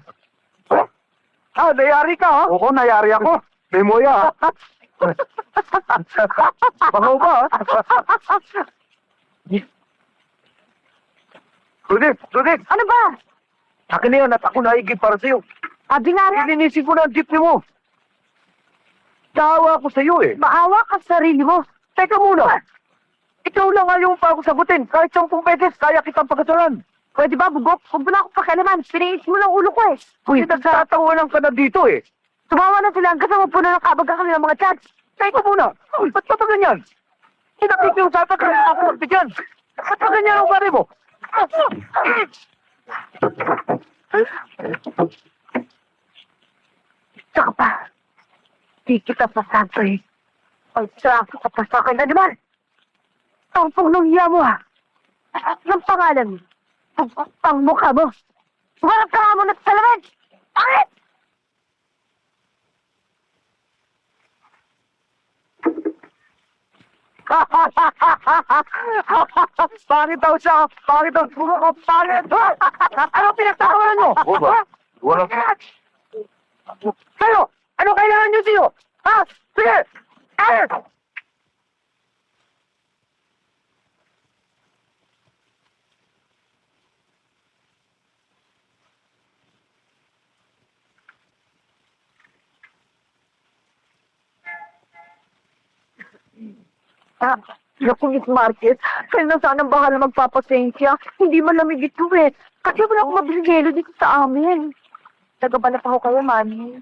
Ah, nayari ka, ha? Oo, nayari ako. Memoya, ha? Baka ba, ha? Rudik! Ano ba? Akin na yan at ako naigib para sa'yo. Abi nga rin, Ilinisin ko na ang jeepney mo. Tawa ko sa'yo, eh. maawa ka sa sarili mo. Teka muna. Ikaw lang ayaw pa ako sagutin. Kahit 10 beses, kaya kitang pagkasuran. Pwede ba, Bugok? Huwag mo na ako pakialaman. Pinais mo lang ulo ko eh. Uy, nagtatawanan ka na dito, eh. Tumawa na sila hanggang sa mapuno ng kabag kami ng mga chats. Teka muna. Uy, ba't ba ganyan? Pinakikiusapan ka na ako magbigyan. Ba't ba ganyan ang pare mo? Tsaka pa, di kita pasantoy. Ay, tsaka ka pa sa akin, animal! Ang punong hiya mo, ha? Anong pangalan mo? Ang mukha mo? Humarap ka nga mo na sa salamin! Bakit? Pangit daw siya. Pangit daw. Pangit. Ano pinagtatawanan mo? Wala. Kayo! Ano kailangan nyo siyo? Ha? Sige! Kaya! Naku, Miss Marquez, kayo na sanang bahala magpapasensya. Hindi malamig ito eh. Kasi wala akong mabiling yelo dito sa amin. Nagabala pa ako kayo, Mami.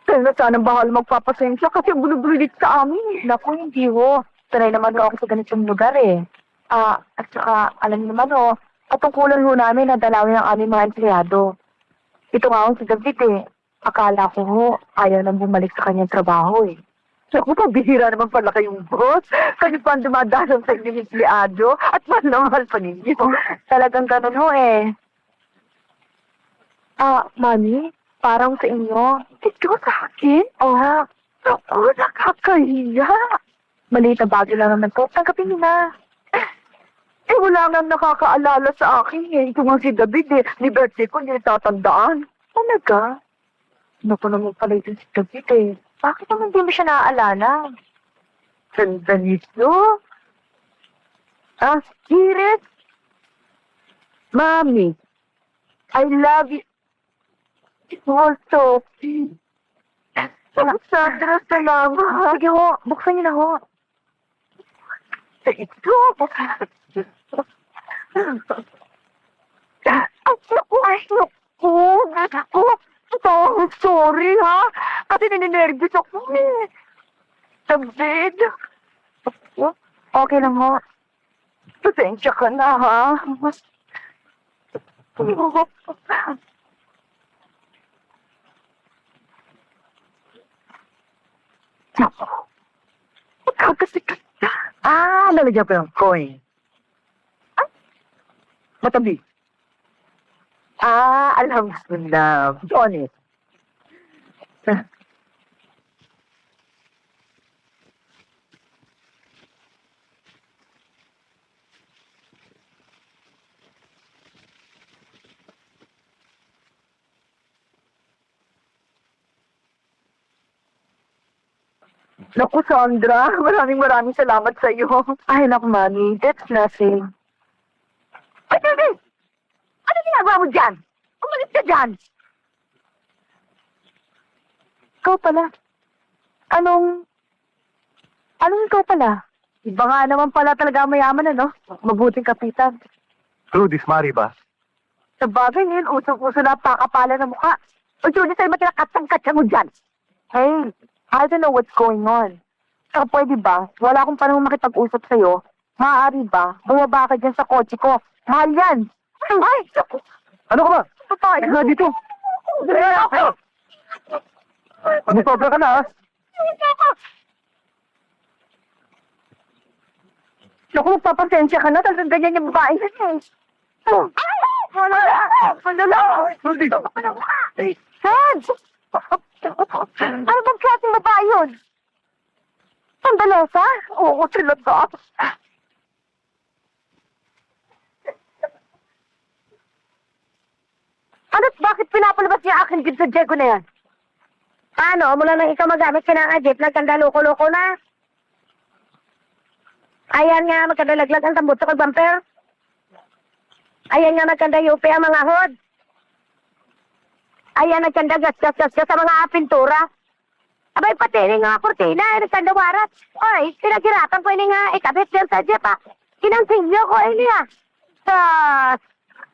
Kayo na sanang bahala magpapasensya kasi bulubulit sa amin. Naku, hindi ho. Sanay naman ho ako sa ganitong lugar eh. At saka, alam niyo naman ho, patungkulan ho namin na dalawin ang aming mga empleyado. Ito nga ho si David eh. Akala ko ho, ayaw nang bumalik sa kanyang trabaho eh. Naku, pabihira naman pala kayong boss. Kayo pa ang dumadalang sa inyong empleyado at mahal na mahal pa ninyo. Talagang ganun ho eh. Mami, parang sa inyo. Ito sa akin? Oo. Naku, nakakahiya. Maliit na bagay lang naman to. Tanggapin niyo na. Wala nang nakakaalala sa akin eh. Ito nga si David eh. Ni birthday ko, hindi natatandaan. Talaga? Naku naman pala ito si David eh. Bakit naman di mo siya naaalala? Sandalito? Ah, Iris? Mami, I love you. Also, Sandra, salamat. Sige ho, buksan niyo na ho. Ito. Ay, naku. Sorry ha. Kasi nininervous ako eh. David. Okay lang ho. Pasensya ka na ha. Naku. Magkakasikat na. Lalagyan pa yung coin. Matabi. Alam ko na. Honest. Naku, Sandra, maraming salamat sa iyo. Ay, naku, Mami, that's nothing. Ay, David! Ano ginagawa mo dyan? Umalis ka dyan! Ikaw pala. Anong ikaw pala? Iba nga naman pala talaga mayaman, ano? Mabuting kapitan. Trudis, Mari ba? Sa bagay ngayon, usong-uso na pakapala ng mukha. O, Judy, sa'yo matinakatsang-katsa mo dyan. Hey, I don't know what's going on. Saka pwede ba, wala akong panahon makipag-usap sa'yo. Maaari ba, bumaba ka dyan sa kotse ko. Mahal yan. Ay, Ano ka ba? patay. Ano dito? Sumusobra ka na, ha? Naku, magpapasensya ka na. Talagang ganyan yung babae yan eh. Wala lang. Dito. Sad! Ano bang klaseng babae yun? Sandalosa? Oo, talaga. Ano't bakit pinapalabas niya akin din sa Diego na yan? Ano, mula nang ikaw magamit ka ng jeep, nagkanda loko-loko na. Ayan nga, magkadalaglag ang tambot sa bumper. Ayan nga, magkanda yupi ang mga hod. Ayan, nagkanda gas-gas sa mga pintura. Abay, pati ni nga kortina, nagkanda warat. Oy, pinaghirapan ko ini nga ikabit dyan sa jeep, ah. Kinangsilyo ko, niya. Sus!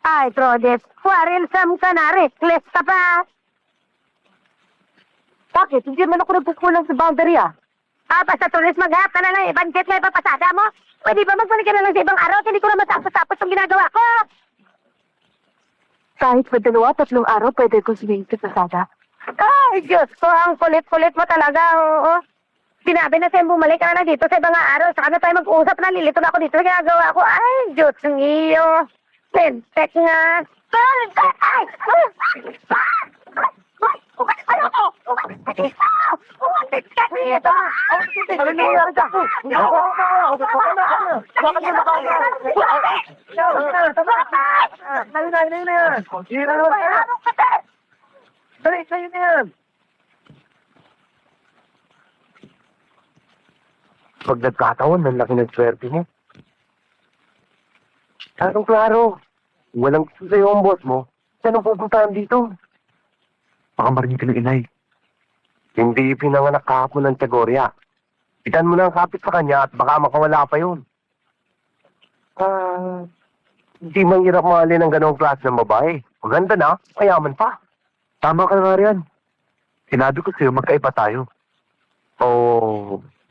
Ay, Trodes, quarrelsome ka na, reckless ka pa. Bakit? Hindi man ako nagkukulang sa boundary ah. Basta Trodes, maghahap ka na lang, ibang jet na ipapasada mo. Pwede ba magbalik ka na lang sa ibang araw? Hindi ko na matapos-tapos yung ginagawa ko. Kahit pa 2-3 araw, pwede ko sumingit sa sada. Ay, Diyos ko, ang kulit-kulit mo talaga, oo. Sinabi na sa'yo, bumalik ka na lang dito sa ibang araw. Saka na tayo mag-usap na, lilito na ako dito sa ginagawa ko. Ay, Diyos ng iyo. Lentek nga. Ay! Ano ko? Dali, sa'yo na yan. Pag nagkataon, ang laki ng swerte mo. Klaro-klaro. Walang gusto sa'yo ang boss mo. Saan ang pupuntahan dito? Baka marinig ka ng inay. Hindi pinanganak kahapon ng Tiagoria. Itan mo na ang kapit sa kanya at baka makawala pa yun. Hindi mahirap mahalin ng ganong klase ng babae. Maganda na, mayaman pa. Tama ka nga riyan. Sinabi ko sa'yo, magkaiba tayo.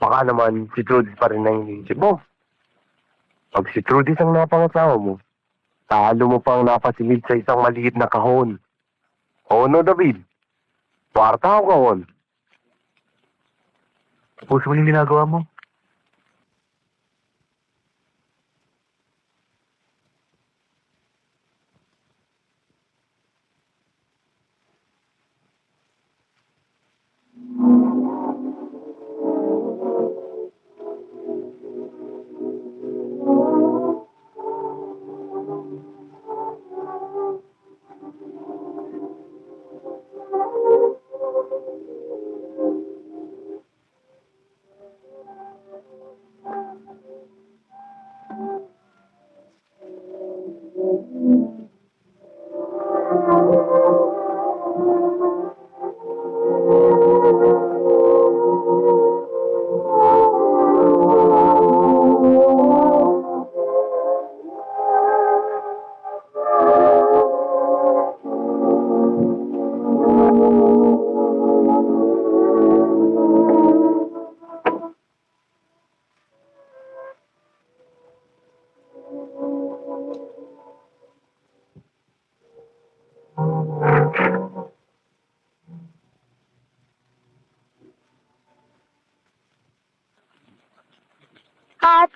Baka naman si Trudis pa rin ang iniisip mo. Pag si Trudis ang napangasawa mo, talo mo pang napasilid sa isang maliit na kahon. Oo no, David? Kwarta o kahon? Puso mo yung ginagawa mo?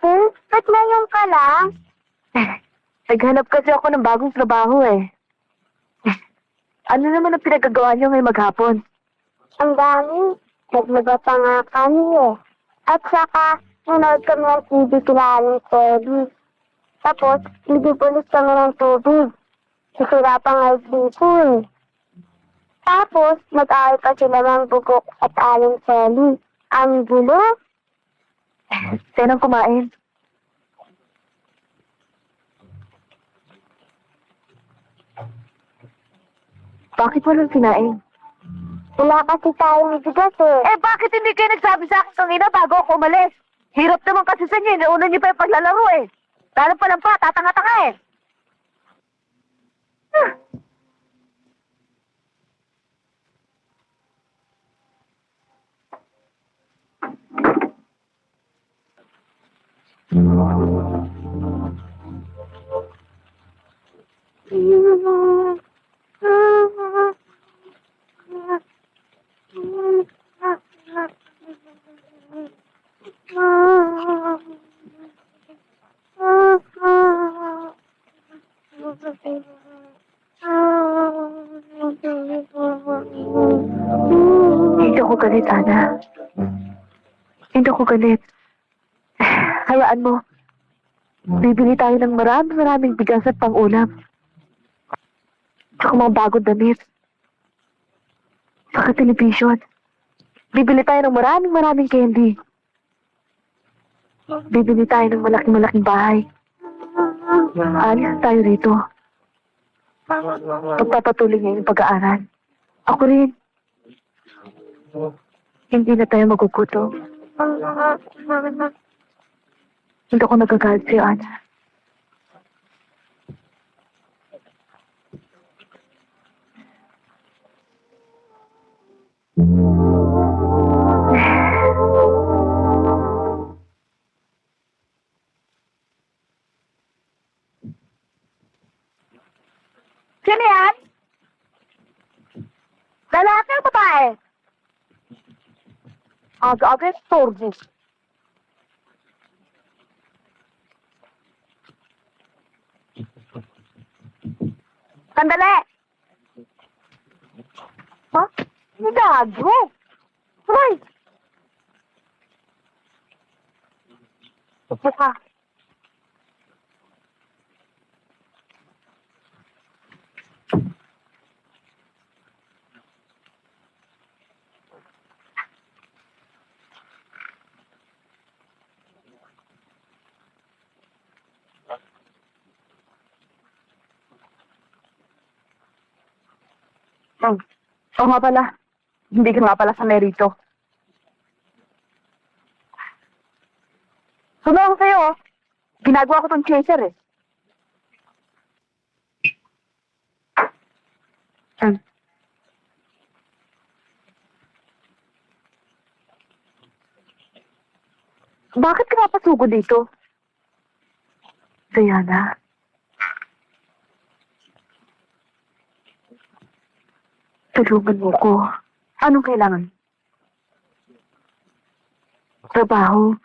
Ba't ngayon ka lang? Naghanap kasi ako ng bagong trabaho eh. Ano naman ang pinagagawa niyo ngayong maghapon? Ang dami. Naglaba pa nga kami eh. At saka, nanood kami ng TV kila Aling Teddy. Tapos, nagpupulis kami ng tubig. Sisira pa nga dito eh. Tapos, nag-aaway pa sila ng bugok at Aling Teddy. Ang gulo. Sinong kumain? Bakit walang sinaing? Wala kasi tayong bigas eh. Eh, bakit hindi kayo nagsabi sa akin kanina bago ako umalis? Hirap naman kasi sa inyo. Nauna niyo pa yung paglalaro eh. Lalo pa lang pa, tatanga-tanga eh. Hindi ako galit, Ana. Hindi ako galit. Hayaan mo. Bibili tayo ng maraming bigas at pang-ulam. Tsaka mga bagong damit. Saka television. Bibili tayo ng maraming candy. Bibili tayo ng malaking bahay. Alis tayo rito. Magpapatuloy niya yung pag-aaral. Ako rin. Hindi na tayo magugutom. Hindi ako nagagalit sa'yo, Ana. Sino yan? Lalaki o babae? Aga-aga, storbo. Sandali! Ha? Gago! Hoy! Upo ka. Oo nga pala. Hindi ka nga pala sanay rito. Sunod ako sa'yo, oh. Ginagawa ko tong chaser, eh. Bakit ka napasugo dito? Diana. Tulungan mo ko. Anong kailangan? Trabaho.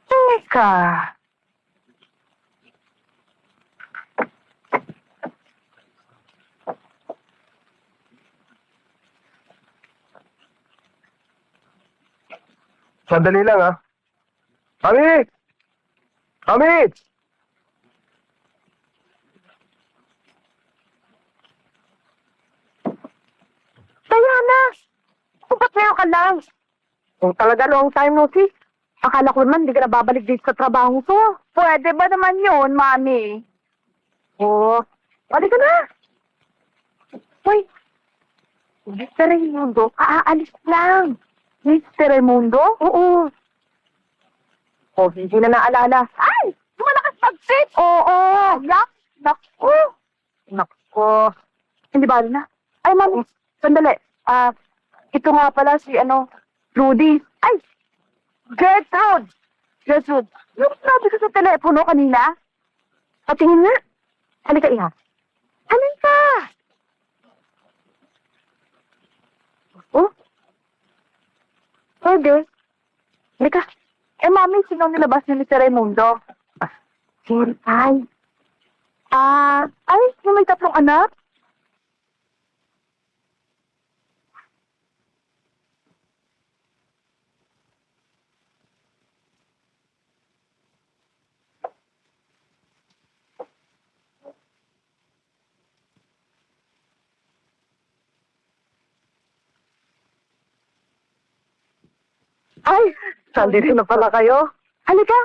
Teka. Sandali lang, ha? Ami! Ami! Diana! Ba't meron ka lang? Kung talaga long time no see, akala ko naman hindi ka na babalik dito sa trabaho ko. Pwede ba naman yun, Mami? Oo. Pwede ka na. Uy, Mr. Raimundo, aalis lang. Mr. Raimundo? Oo. Oh, hindi na naalala. Ay! Malakas pag-sit! Oo. Naku! Naku. Hindi ba na? Ay, Mami, sandali. Ito nga pala si, Rudy. Ay! Gertrude! Gertrude, yung sabi ko sa telepono kanina? Patingin nga. Halika, Iha. Halika! Oh? Pwede. Halika. Mami, sino ang nilabas niyo ni Sir Raimundo? Sir, ay. Yung may 3 anak? Ay, Nandito na pala kayo? halika.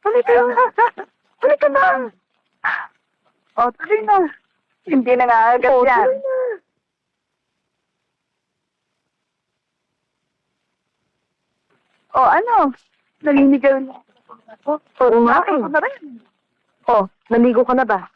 Halika. Halika na. O, tuloy na. Hindi na nga agad yan. O, ano? Nalinigaw na. Oo nga eh. Ako na rin. O, naligo ka na ba?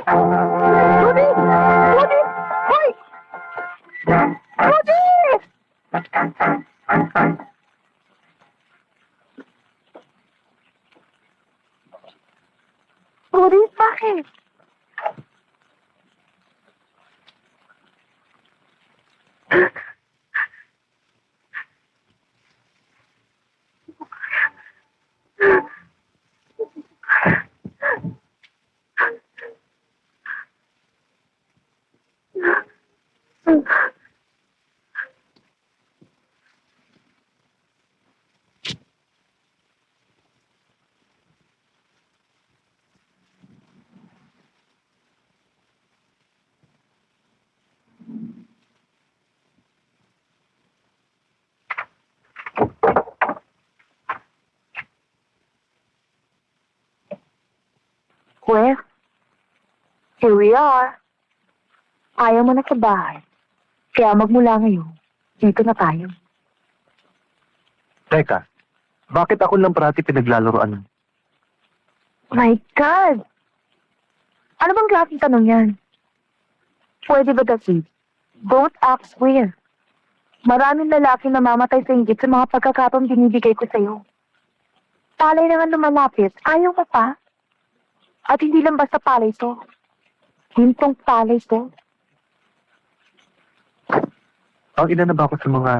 Rudy! Rudy! Hoy! Rudy! Rudy, bakit? Well, here we are. Ayaw mo na sa bahay. Kaya magmula ngayon, dito na tayo. Teka, bakit ako lang parati pinaglalaroan mo? My God! Ano bang klaseng tanong yan? Pwede ba kasi? Don't act weird. Maraming lalaki namamatay sa inggit sa mga pagkakataon binibigay ko sa'yo. Palay naman lumalapit, ayaw mo pa? At hindi lang basta palay to. Hintong palay to. Ang ina na ba ako sa mga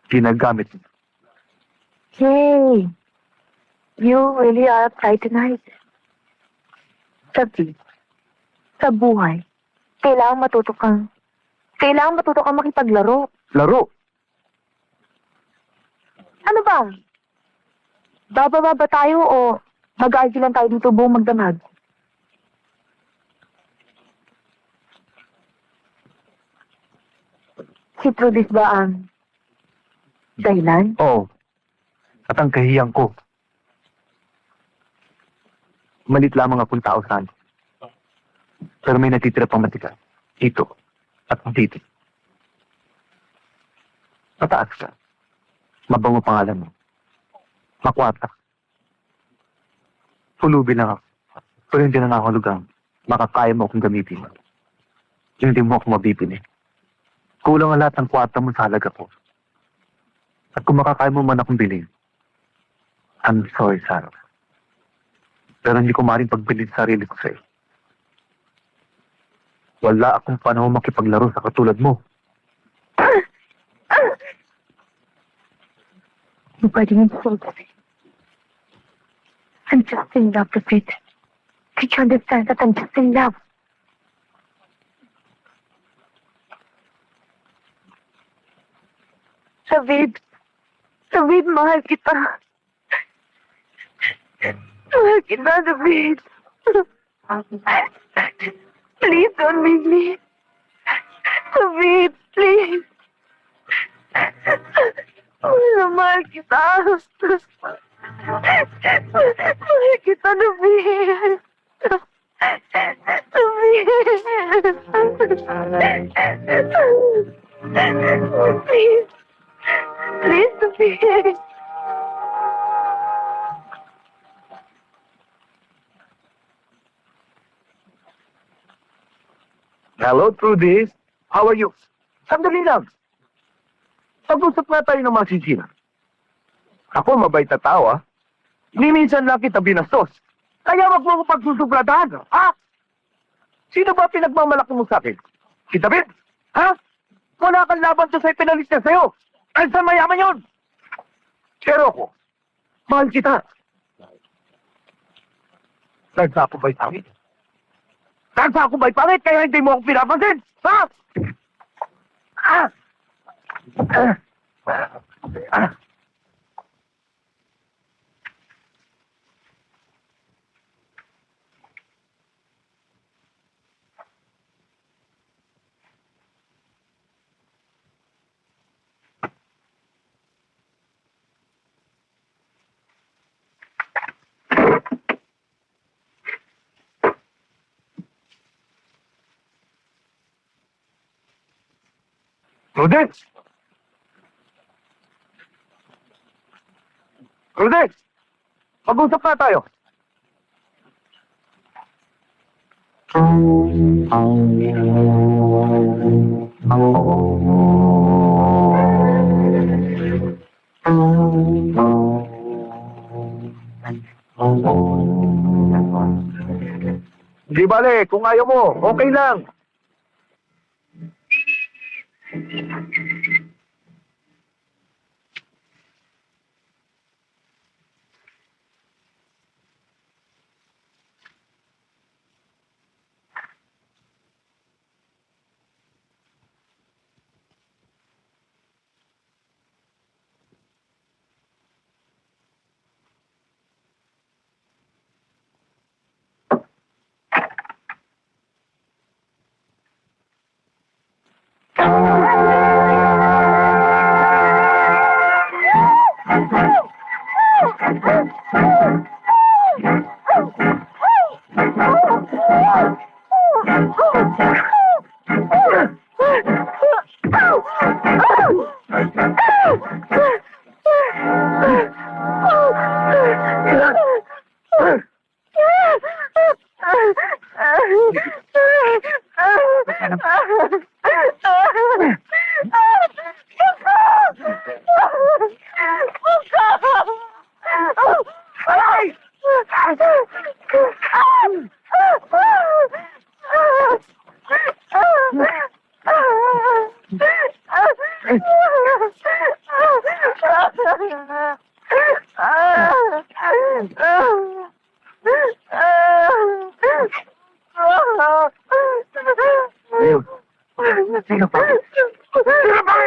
ginagamit mo? Hey! You really are a pride tonight. Sabi, sa buhay, kailangan matuto kang makipaglaro. Laro! Ano ba? Bababa ba tayo o mag-argue lang tayo dito buong magdamag? Si Trudis ba ang dahilan? Oo. At ang kahiyang ko. Malit lamang akong tao saan. Pero may natitira pang matigas. Dito. At dito. Mataas ka. Mabango pangalan mo. Makwata. Pulubi lang ako. Pero hindi na nakahulugang makakaya mo akong gamitin. Hindi mo ako mabibili. Kulang ang lahat ng kwarta mo sa halaga ko. At kung makakaya mo man akong bilhin, I'm sorry, Sarah. Pero hindi ko maaaring pagbilhin sa sarili ko sa'yo. Wala akong panahon makipaglaro sa katulad mo. Hindi pwedeng insult me. I'm just in love with it. Can't you understand that I'm just in love? David, mahal kita. Mahal kita, David. Please don't leave me. David, please. Mahal kita. Mahal kita, David. David. Please. Please, Sophie. Hello, Trudy. How are you? Sandali lang. Pag-usap nga tayo ng masisina. Ako, mabait na tao, ah. Minsan lang kita binastos. Kaya wag mo ko pagsusubradahan, ha? Sino ba pinagmamalaki mo sa akin? Si David? Ha? Wala kang laban sa sa'yo, pinalis niya sa'yo. Ay, saan mayaman yun? Pero ako, mahal kita. Nagsa ako ba'y pangit? Nagsa ako ba'y pangit kaya hindi mo ako pinapansin? Ha? Ah! Ah! Ah! Rodel! Rodel! Mag-usap na tayo. Di bale, kung ayaw mo, okay lang. Ayun. Sino pa? Sino pa?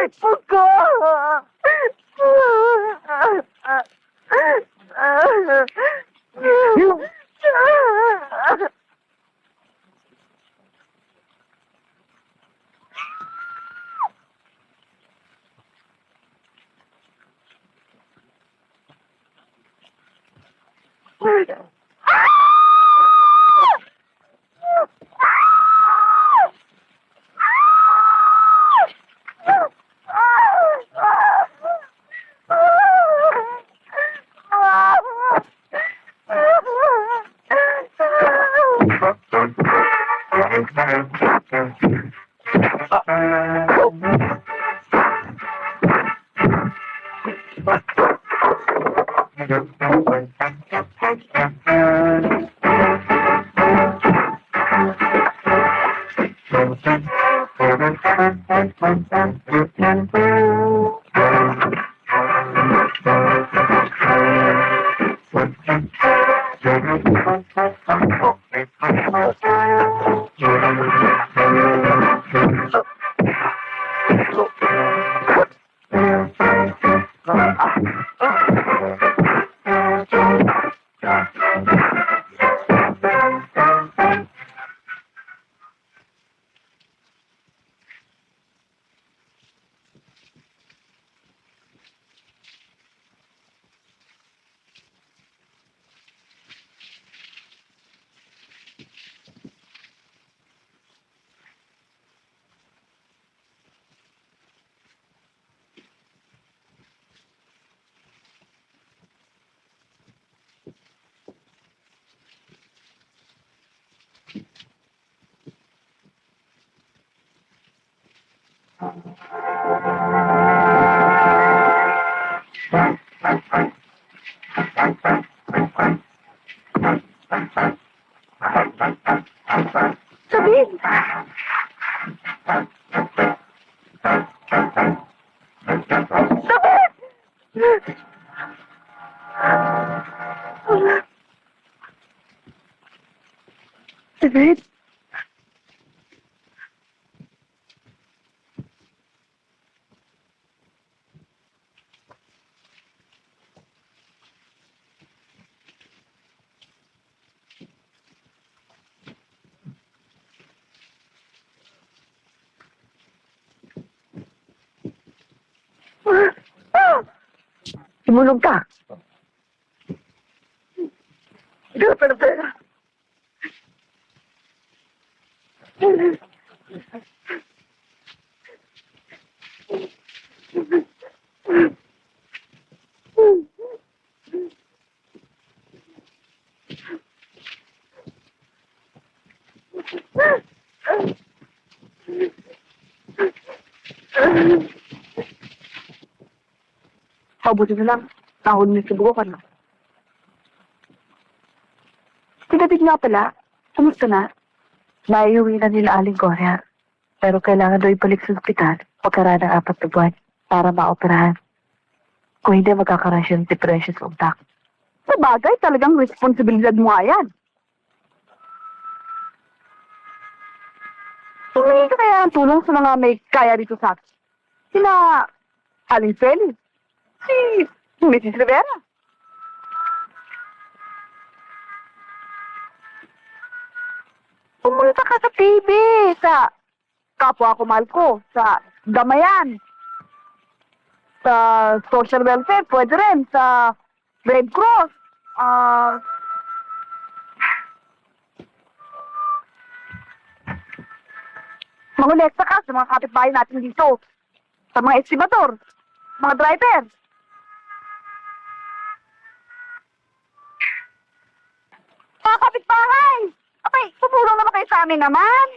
Sabihin! Sabihin! Sabihin! Tumulog ka. Hindi ka pala pera. Mabuti na lang. Nahuli niyo subukan na. Si David nga pala, kumusta na? Naiuwi na nila Aling Gloria. Pero kailangan daw ibalik sa ospital pagkaraan ng 4 na buwan para maoperahan. Kung hindi, magkakaroon siya ng depression sa utak. Sa bagay, talagang responsibilidad mo nga yan. Humingi ka kaya ng tulong sa mga may kaya dito sa atin. Sila Aling Felix, si Mrs. Rivera. Pumunta ka sa TV, sa Kapwa Kumalko, sa Damayan, sa Social Welfare, pwede rin, sa Red Cross, mangolekta ka sa mga kapitbahay natin dito, sa mga estimador, mga driver. Mga kapitbahay! Okay, tumulong naman kayo sa amin naman.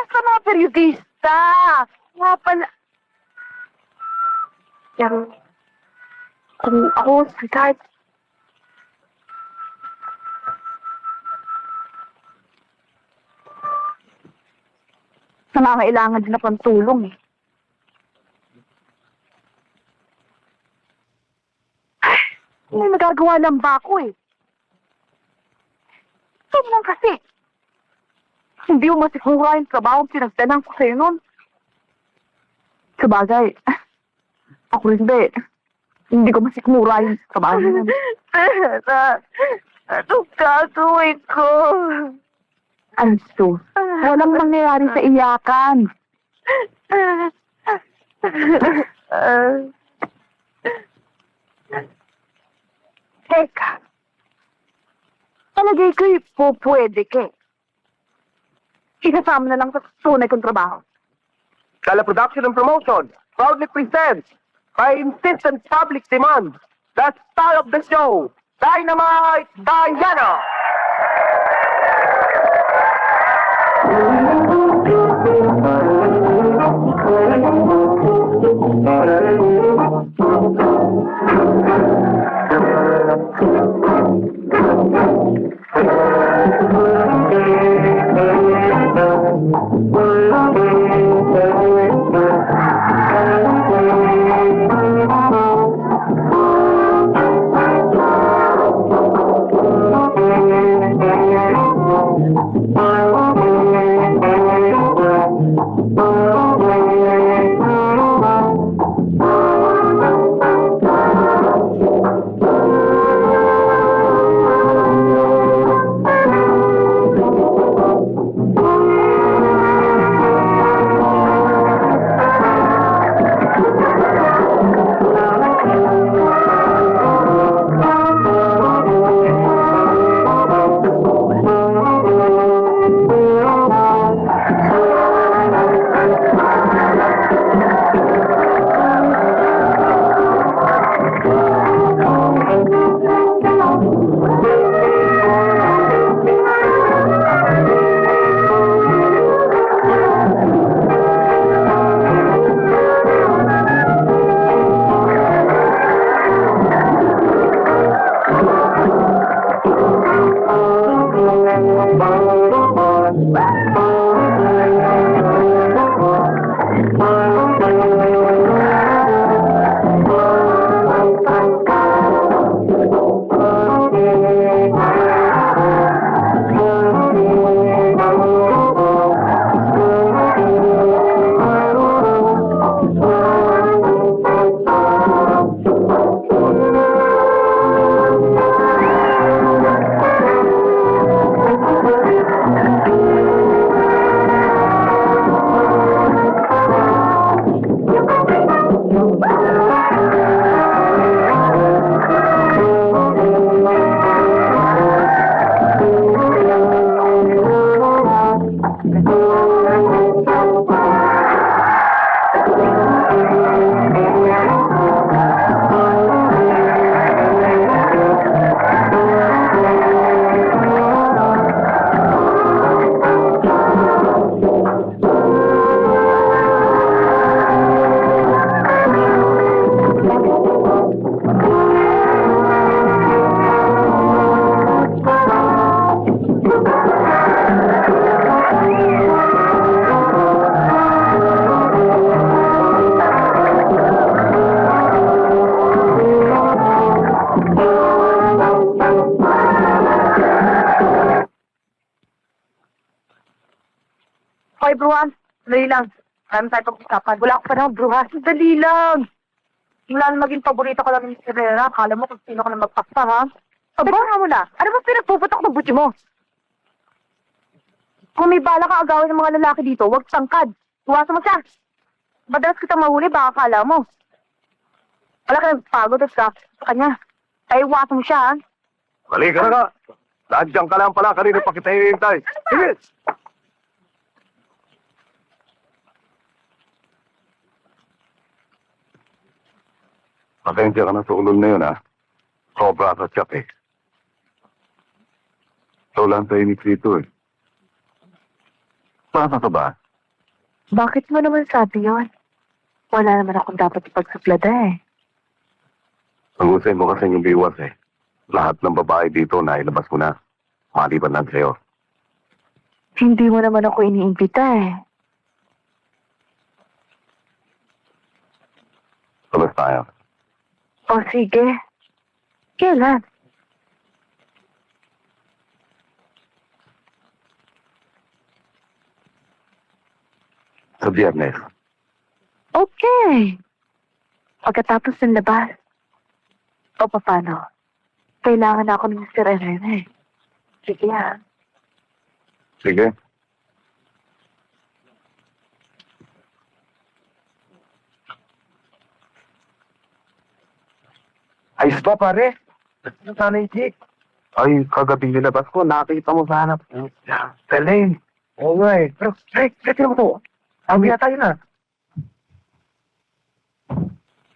Sa mga periodista. Nga pala. Ako, sweetheart. Nangangailangan din ako ng tulong eh. May magagawa lang ba ako eh? Tingnan kasi. Hindi mo masikura yung trabaho ang pinagtanang ko sa'yo nun. Sabagay, ako rin ba eh. Hindi ko masikmura yung trabaho nun. Anong gagawin ko? Anso, walang mangyayari sa iyakan. Teka, talagay ko'y pwede ka. Isasama na lang sa tunay kong trabaho. Kala Production and Promotion proudly presents, by insistent public demand, the star of the show, Dynamite Diana! Hoy, Bruhan. Dali lang. Marami tayo pag-usapan. Wala ko pa naman, Bruhan. Dali lang. Mula na maging paborito ko lang ni Mr. Herrera, akala mo kung sino ka na magpaksa, ha? Aba nga mo na. Ano ba pinagpuputok ng buti mo? Kung may bala ka agawin ng mga lalaki dito, huwag tangkad. Iwasan mo siya. Madalas kitang mahuli, baka akala mo. Wala ka nagpagod at sa kanya. Ay, iwasan mo siya, ha? Mali ka na ka. Nandiyan ka lang pala, kanina pa kita hinihintay. Sige! Pasensya ka na sa ulol na yun, ha? Sobra ka tsak, eh. So lang tayo ni Krito, eh. Paano ka ba? Bakit mo naman sabi yun? Wala naman akong dapat ipagsuplada, eh. Pag-usay mo kasi yung biwas, eh. Lahat ng babae dito na ilabas ko na. Maliban lang sa'yo. Hindi mo naman ako iniimbita, eh. Labas tayo. O sige. Kailan? Sa Biyernes. Okay. Pagkatapos ng labas. O paano? Kailangan na ako ng Mr. Herrera, eh. Sige, ha? Sige. Ayos ba, pare? Sana Jake. Ay, kagabing nilabas ko, nakita mo sana. Galing. Oo nga eh. Pero, kasi mo to. Sabi na tayo na.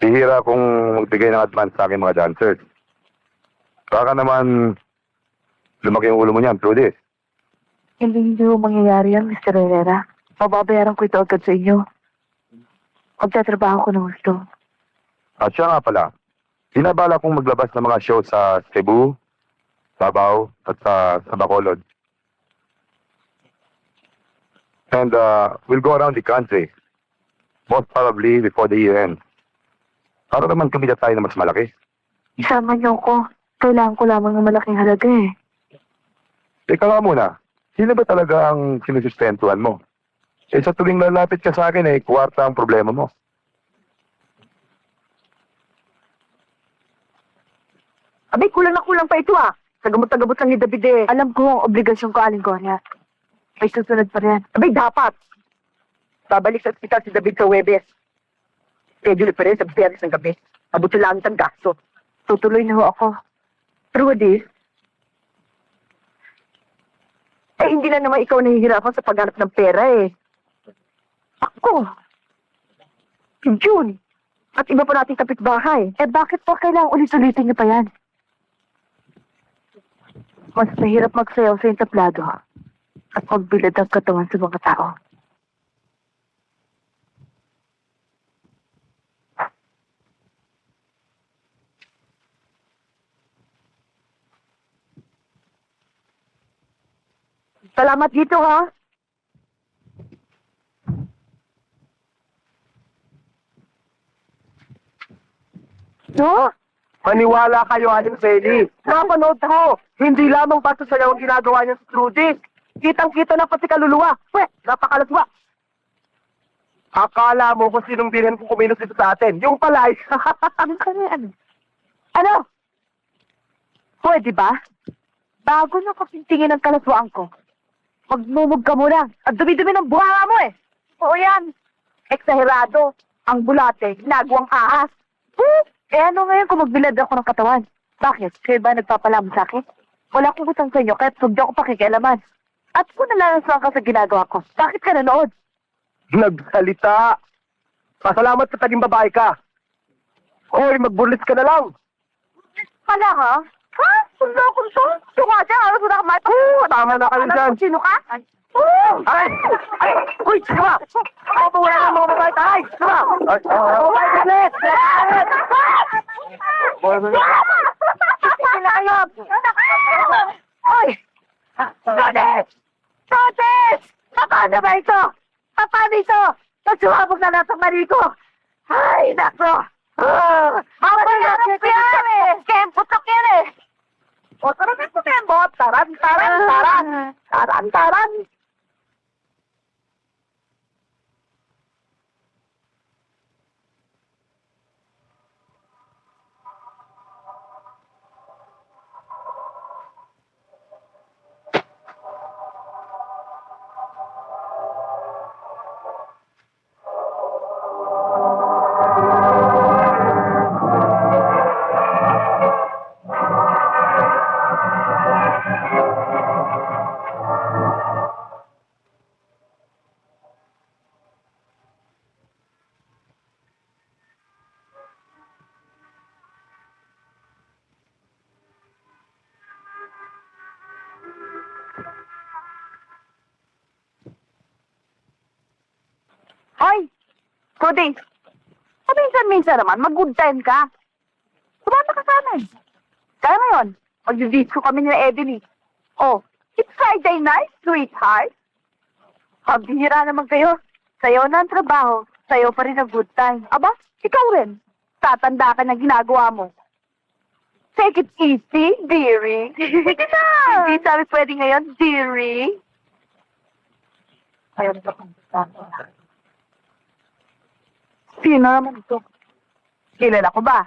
Bihira kung magbigay ng advance sa akin mga dancers. Baka naman lumaki yung ulo mo niyan, through this. Hindi mo mangyayari yan, Mr. Herrera. Mababayaran ko ito agad sa inyo. Magtatrabaho ko ng gusto. At siya nga pala, binabala kong maglabas ng mga show sa Cebu, Davao, at sa Bacolod. And we'll go around the country. Most probably before the year ends. Para naman kumita tayo na mas malaki. Isama niyo ko. Kailangan ko lamang ng malaking halaga, eh. Teka nga muna, sino ba talaga ang sinusustentuhan mo? Eh sa tuwing lalapit ka sa akin, kwarta ang problema mo. Abay, kulang na kulang pa ito, ah. Sagamot-tagamot lang ni David, eh. Alam ko ang obligasyon ko, Aling Gloria. May susunod pa rin. Abay, dapat. Babalik sa ospital si David sa Webes. Schedule pa rin sa Biyernes ng gabi. Abot sa langit ang gasto. Tutuloy na ho ako. Rudy, hindi na naman ikaw nahihirapan sa paghanap ng pera, eh. Ako. Si June. At iba pa nating kapitbahay. Bakit po kailangang ulit-ulitin niyo pa yan? Mas mahirap magsayaw sa entablado at magbilad ang katawan sa mga tao. Salamat dito, ha? No? Maniwala kayo, Aling Feli. Napanood ko. Hindi lamang basta sa'yo ang ginagawa niya sa Trudy. Kitang-kita na pati kaluluwa. Pwes, napakalaswa. Akala mo kung sinong bilhin kung kumilos dito sa atin. Yung pala ay... Ano? Pwede ba? Bago na kapintingin ang kalaswaan ko, magmumug ka muna. Ang dumi-dumi ng buhanga mo eh. Oo yan. Eksaherado. Ang bulate, ginagawang ahas. Eh ano ngayon kung magbilad ako ng katawan? Bakit? Kayo ba nagpapalam sa akin? Wala akong utang sa inyo, kahit huwag ako pakikialaman. At kung nalalasan ka sa ginagawa ko, bakit ka nanood? Nagsalita. Pasalamat ka taging babae ka. Hoy, magbulis ka na lang. Hala ka? Ha? Sundo ko to? Tunga dyan, ano suda ka mati? Tama na kayo dyan. Sino ka? Ay! Ay! Uy! Sige ba? Ako pa wala ng mga babae tayo! Sige ba? Ay! Babae ulit! Sinayop! Oy! Totes! Totes! Paano ba ito? Paano ito? Nagsumabog na lahat ang mali ko! Ay, nako! Mapalarap yan eh! Kemputok yan eh! O, taran po kembot! Taran! Hoy! Cody! Paminsan-minsan naman, mag-good time ka. Sumama ka sa amin. Kaya ngayon, mag-disco kami ni Ebony. Oh, it's Friday night, sweetheart. Pabihira naman kayo. Sayo na ang trabaho, sayo pa rin ang good time. Aba, ikaw rin. Tatanda ka na ginagawa mo. Take it easy, dearie. Hindi na. Hindi sabi pwede ngayon, dearie. Ayaw na kong sino naman ito? Kilala ko ba?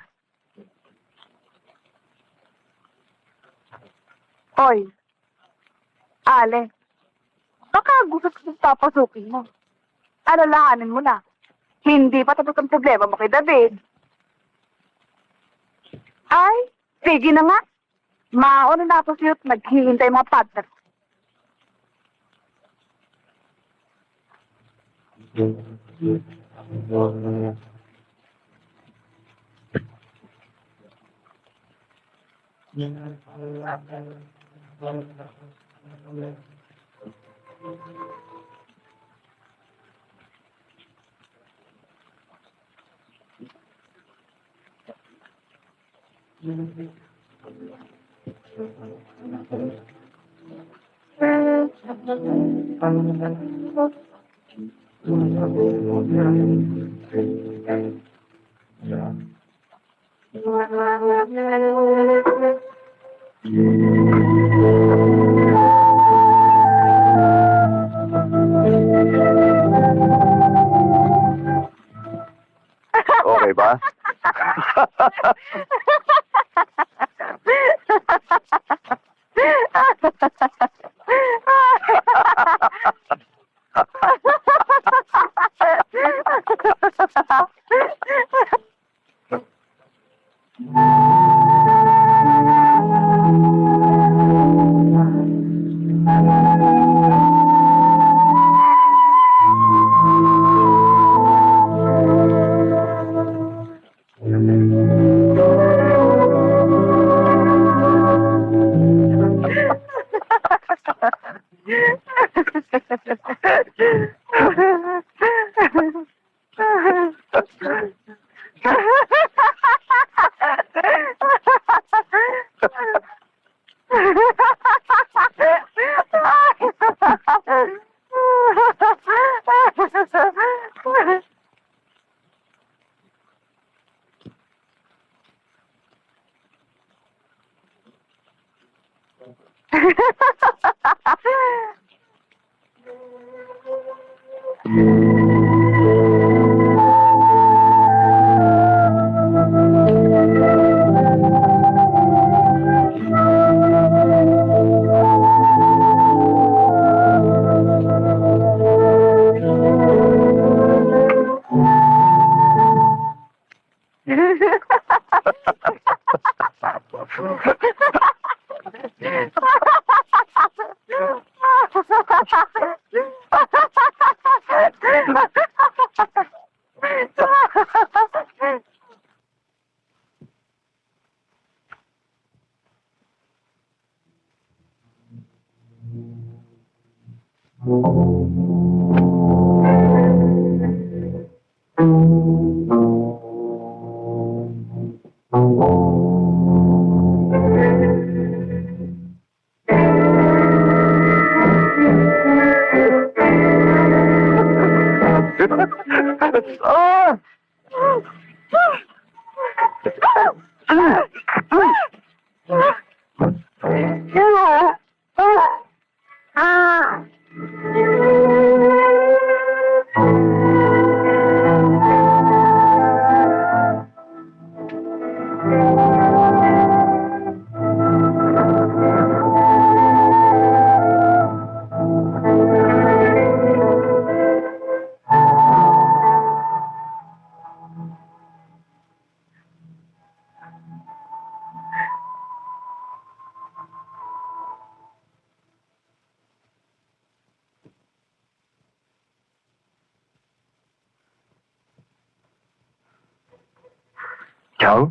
Hoy, Ale, baka gusto ko papasukin mo. Alalahanin mo na. Hindi pa tapos ang problema mo kay David. Ay, sige na nga. Mauna na ako sa'yo at naghihintay mga partner. Okay ba? Ah! Ciao?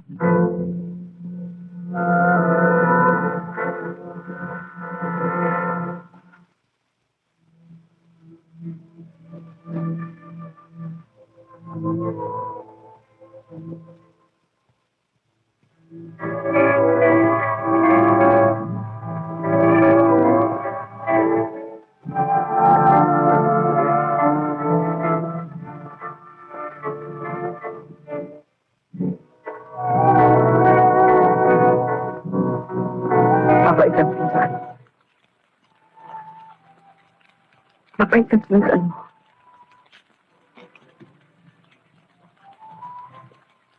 Mabait ang pinsan. Mabait ang pinsan mo.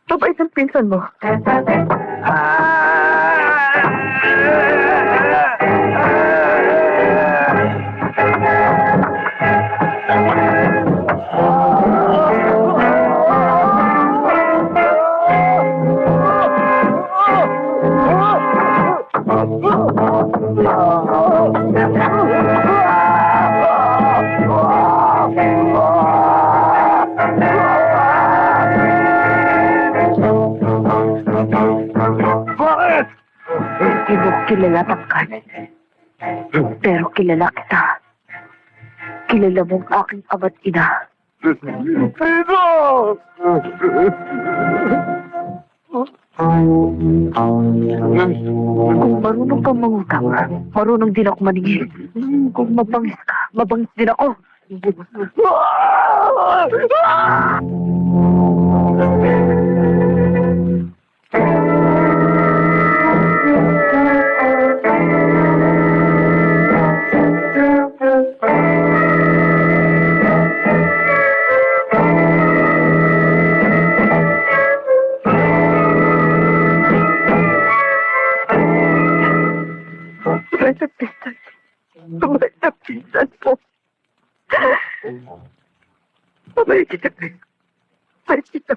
Mabait ang pinsan mo. Hindi mo kilala tangkad. Pero kilala kita. Kilala mong aking ama't ina. Kung marunong kang mangutang, marunong din ako maningil. Kung mabangis ka, mabangis din ako. Mabait ang pinsan. Mabait ang pinsan po. Mabait kita, pinsan. Mabait kita.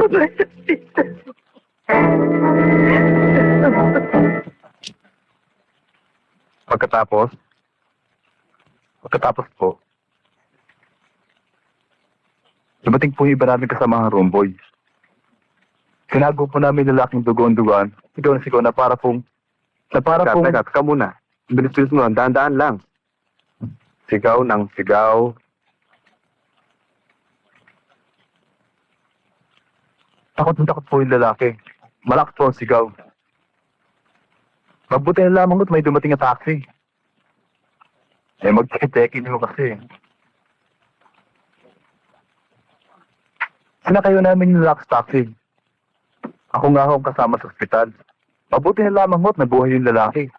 Mabait ang pinsan po. Pagkatapos po, dumating po yung iba namin kasamang romboy. Sinago po namin lalaking dugon-dugan, sigaw na sigaw na para pong... Teka muna. Bilis-bilis mo lang, daan-daan lang. Sigaw ng sigaw. Takot na takot po yung lalaki. Malakas po ang sigaw. Mabuti na lamang at may dumating na taxi. Mag-check-in mo kasi. Sinakayo namin yung lalaki sa taxi. Ako nga ho ang kasama sa ospital. Mabuti na lamang mo't nabuhay yung lalaki.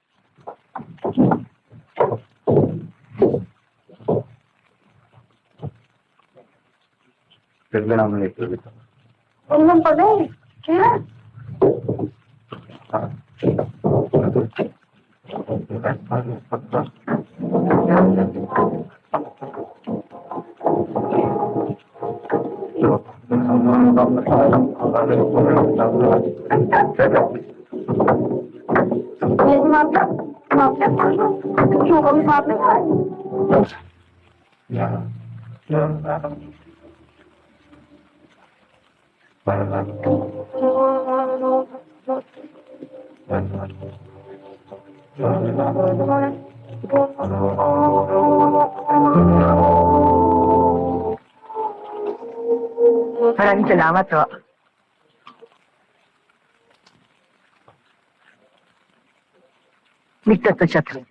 Ganda naman ito. Ayun pala eh. Kaya, may mapit. Mapit. Gusto kami mapit. Maraming salamat po. Ligtas na siya, Trin.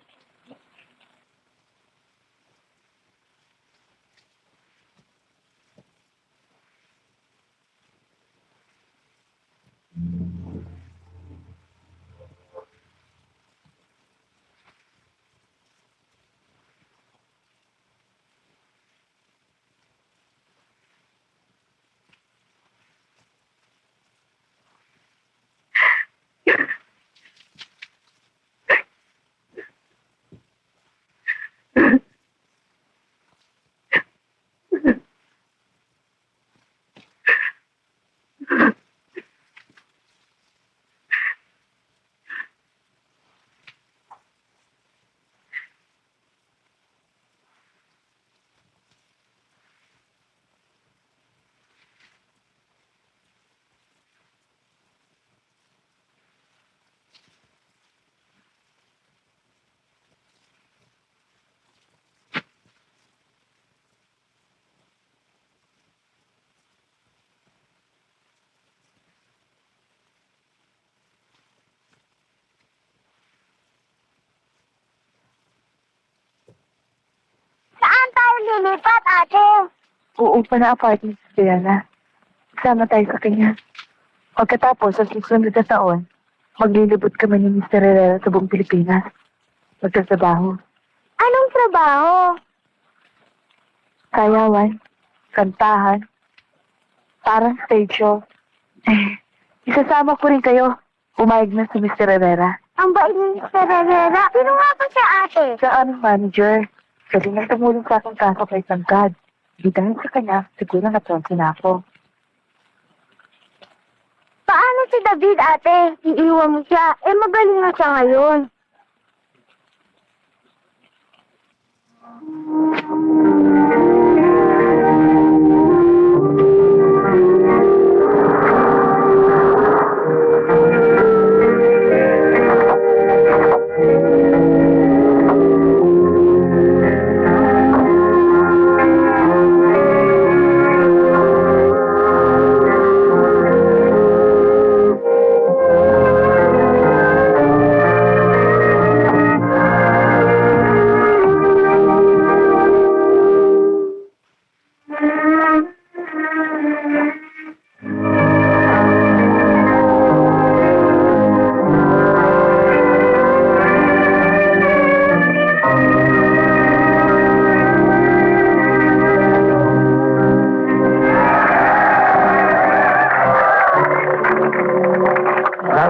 Saan tayo lilipat, ate? Uupa na apartment sa Diana. Sama tayo sa kanya. Pagkatapos, sa susunod na taon, maglilibot kami ni Mr. Herrera sa buong Pilipinas. Magsasabaho. Anong trabaho? Sayawan, kantahan, parang stage show. Isasama ko rin kayo. Umayag na si Mr. Herrera. Ang bait ni Mr. Herrera. Sino nga ba siya, ate? Sa aming manager, kasi nang tumulong sa aking kaso kay Sangkad. Di dahil sa kanya, siguro na-tronso na ako. Paano si David, ate? Iiwan mo siya. Eh, magaling na siya ngayon.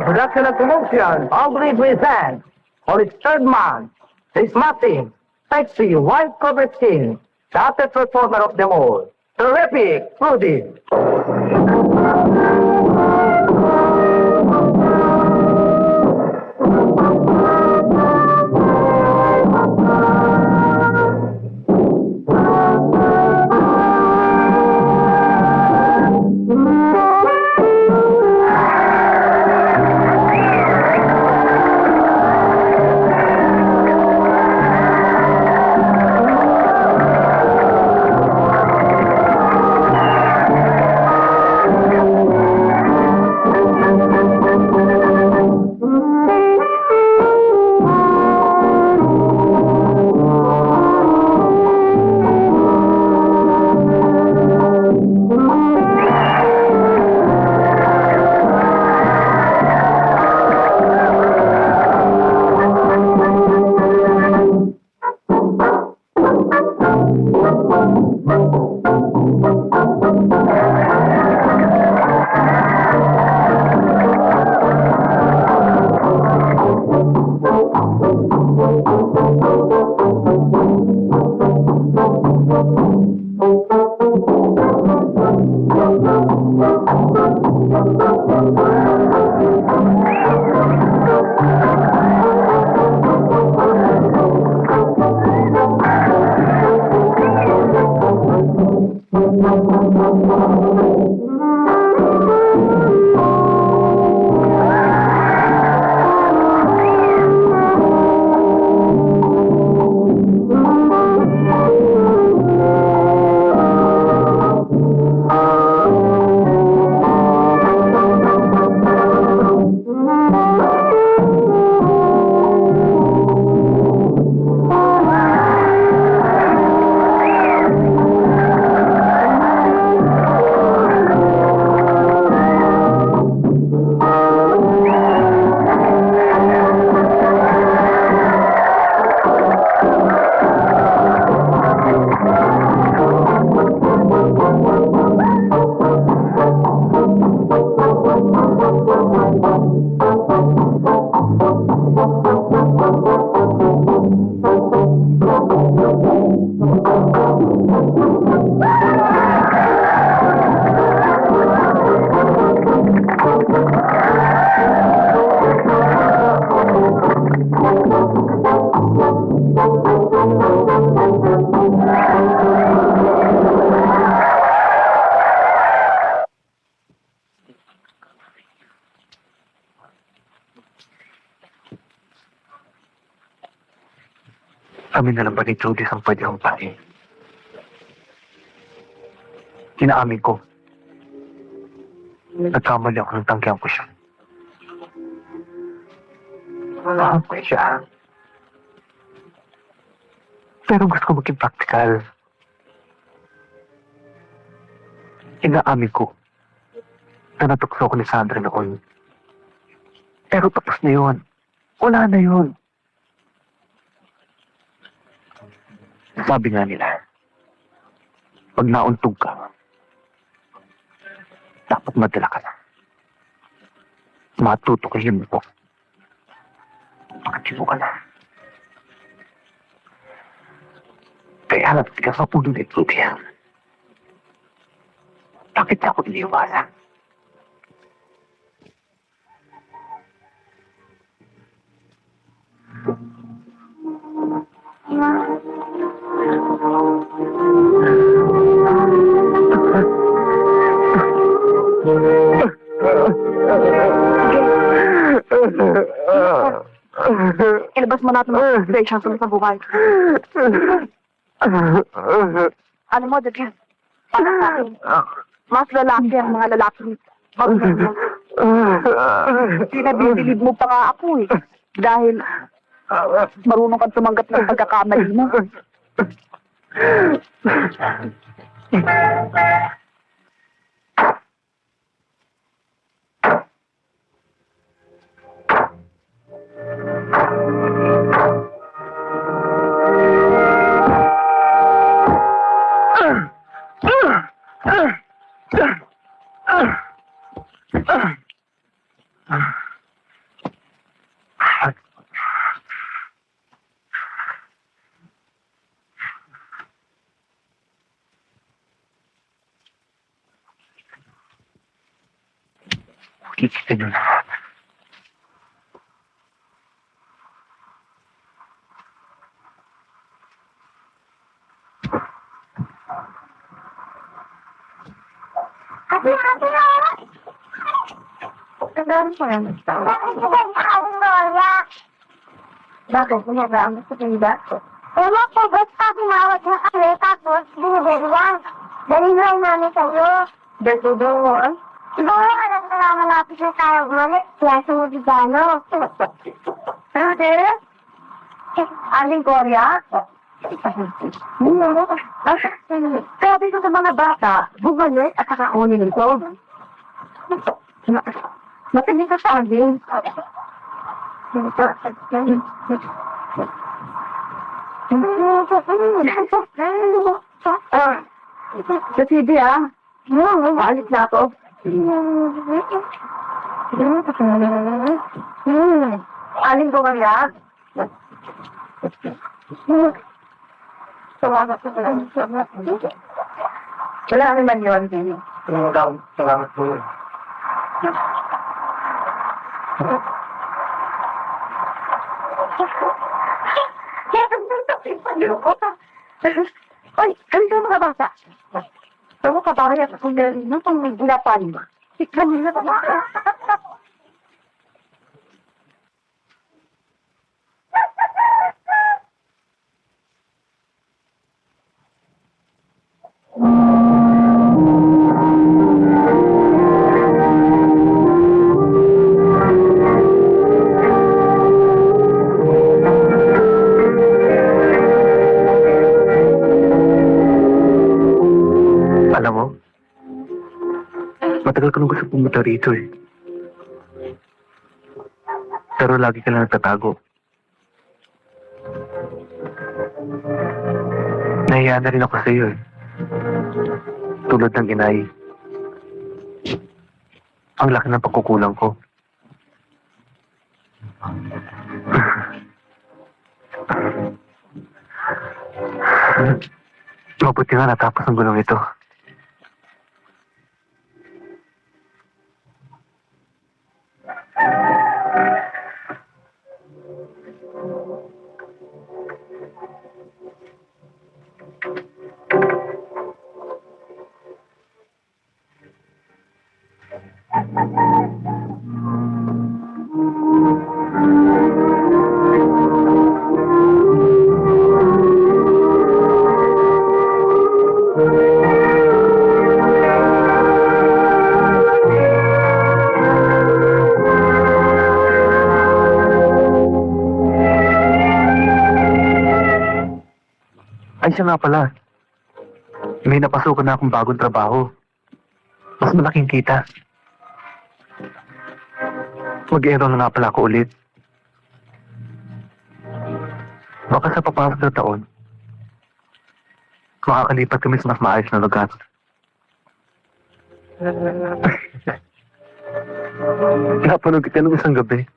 Production and promotion proudly presents for its third month, this massive, sexy, white cover scene, the hottest performer of them all, terrific Rudy. Kami na lang ba ni Judith ang pwede kong pahin? Inaamin ko. Nagkamali ako ng tanggihan ko siya. Mahal ko siya. Pero gusto ko maging practical. Inaamin ko na natukso ko ni Sandra noon. Pero tapos na yun. Wala na yun. Sabi nga nila, pag nauntog ka, dapat madala ka na. Matutukin mo po. Makatilo ka na. Kaya halap ka sa puno ni Trudia. Bakit ako iniwala? Ilabas mo natin ang frustration sa buhay. Alam mo, Dad, para sa akin, mas lalaki ang mga lalaki. Pinabibilib mo pa nga ako eh. Dahil marunong kang tumanggap ng pagkakamali mo. Kikita nyo na. Gagawin mo yan. Bakit? Ginagawa mo sa kanila? Wala po, basta tumawag ng kami, tapos binibili lang. Dali lang namin sa'yo. Dito doon. Siguro alam na naman natin sa tayo ulit. Kaya sumubigano. Pwede? Aling Korea? Sabi ko sa mga bata, bumalik at saka kunin ito. Matinig ka sa akin. Sa TV maalis na ako. Aling ko kaya? Wala naman yun. Salamat po. Ay, ganito mga bata. Pero kabayan ako galing ng pang may gulapan. Tikman nila pa mga. Alam mo, matagal ko nang gusto pumunta rito eh. Pero lagi ka lang nagtatago. Nahiya na rin ako sa iyo eh. Tulad ng inay. Ang laki ng pagkukulang ko. Mabuti nga natapos ang gulong ito. Ay, siya nga pala. May napasukan na akong bagong trabaho. Mas malaking kita. Mag-enroll na nga pala ako ulit. Baka sa papasok na taon, makakalipat kami sa mas maayos na lugar. Napanood kita nung isang gabi.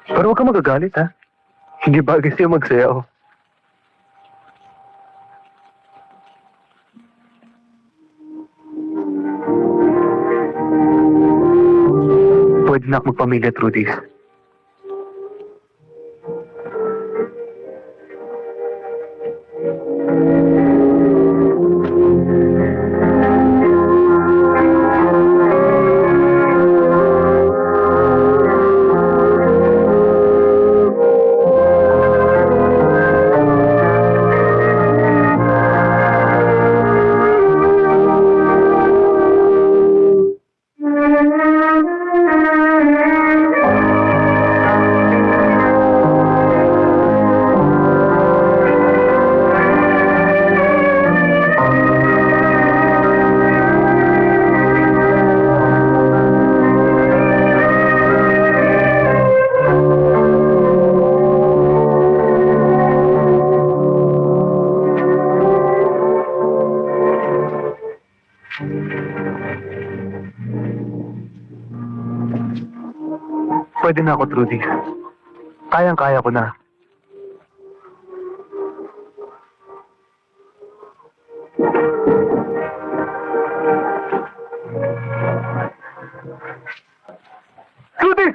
Pero huwag ka magagalit, ha? Hindi bagay sa'yo magsayaw. Pwede na ako magpamilya through this. Pwede na ako, Trudy. Kayang-kaya ko na. Trudy!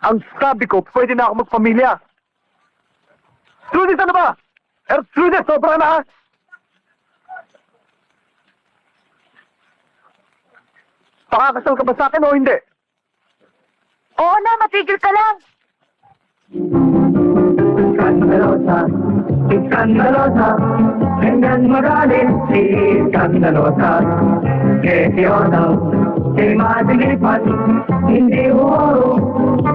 Ang sabi ko, pwede na ako magpamilya. Trudy, sana ba? Trudy, sobra na ha? Pakakasal ka ba sa akin o hindi? Oo na, matigil ka lang. Iskandalosa, iskandalosa, ganyan magaling si iskandalosa. Kesyono, si madilipat, hindi huwaro,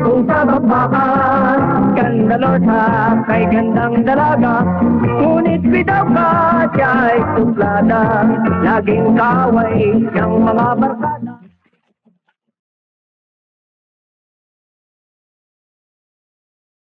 kung sa bakbakan. Iskandalosa, kay gandang dalaga, ngunit bitaw ka, siya'y suplada. Laging kaway, yung mga barka.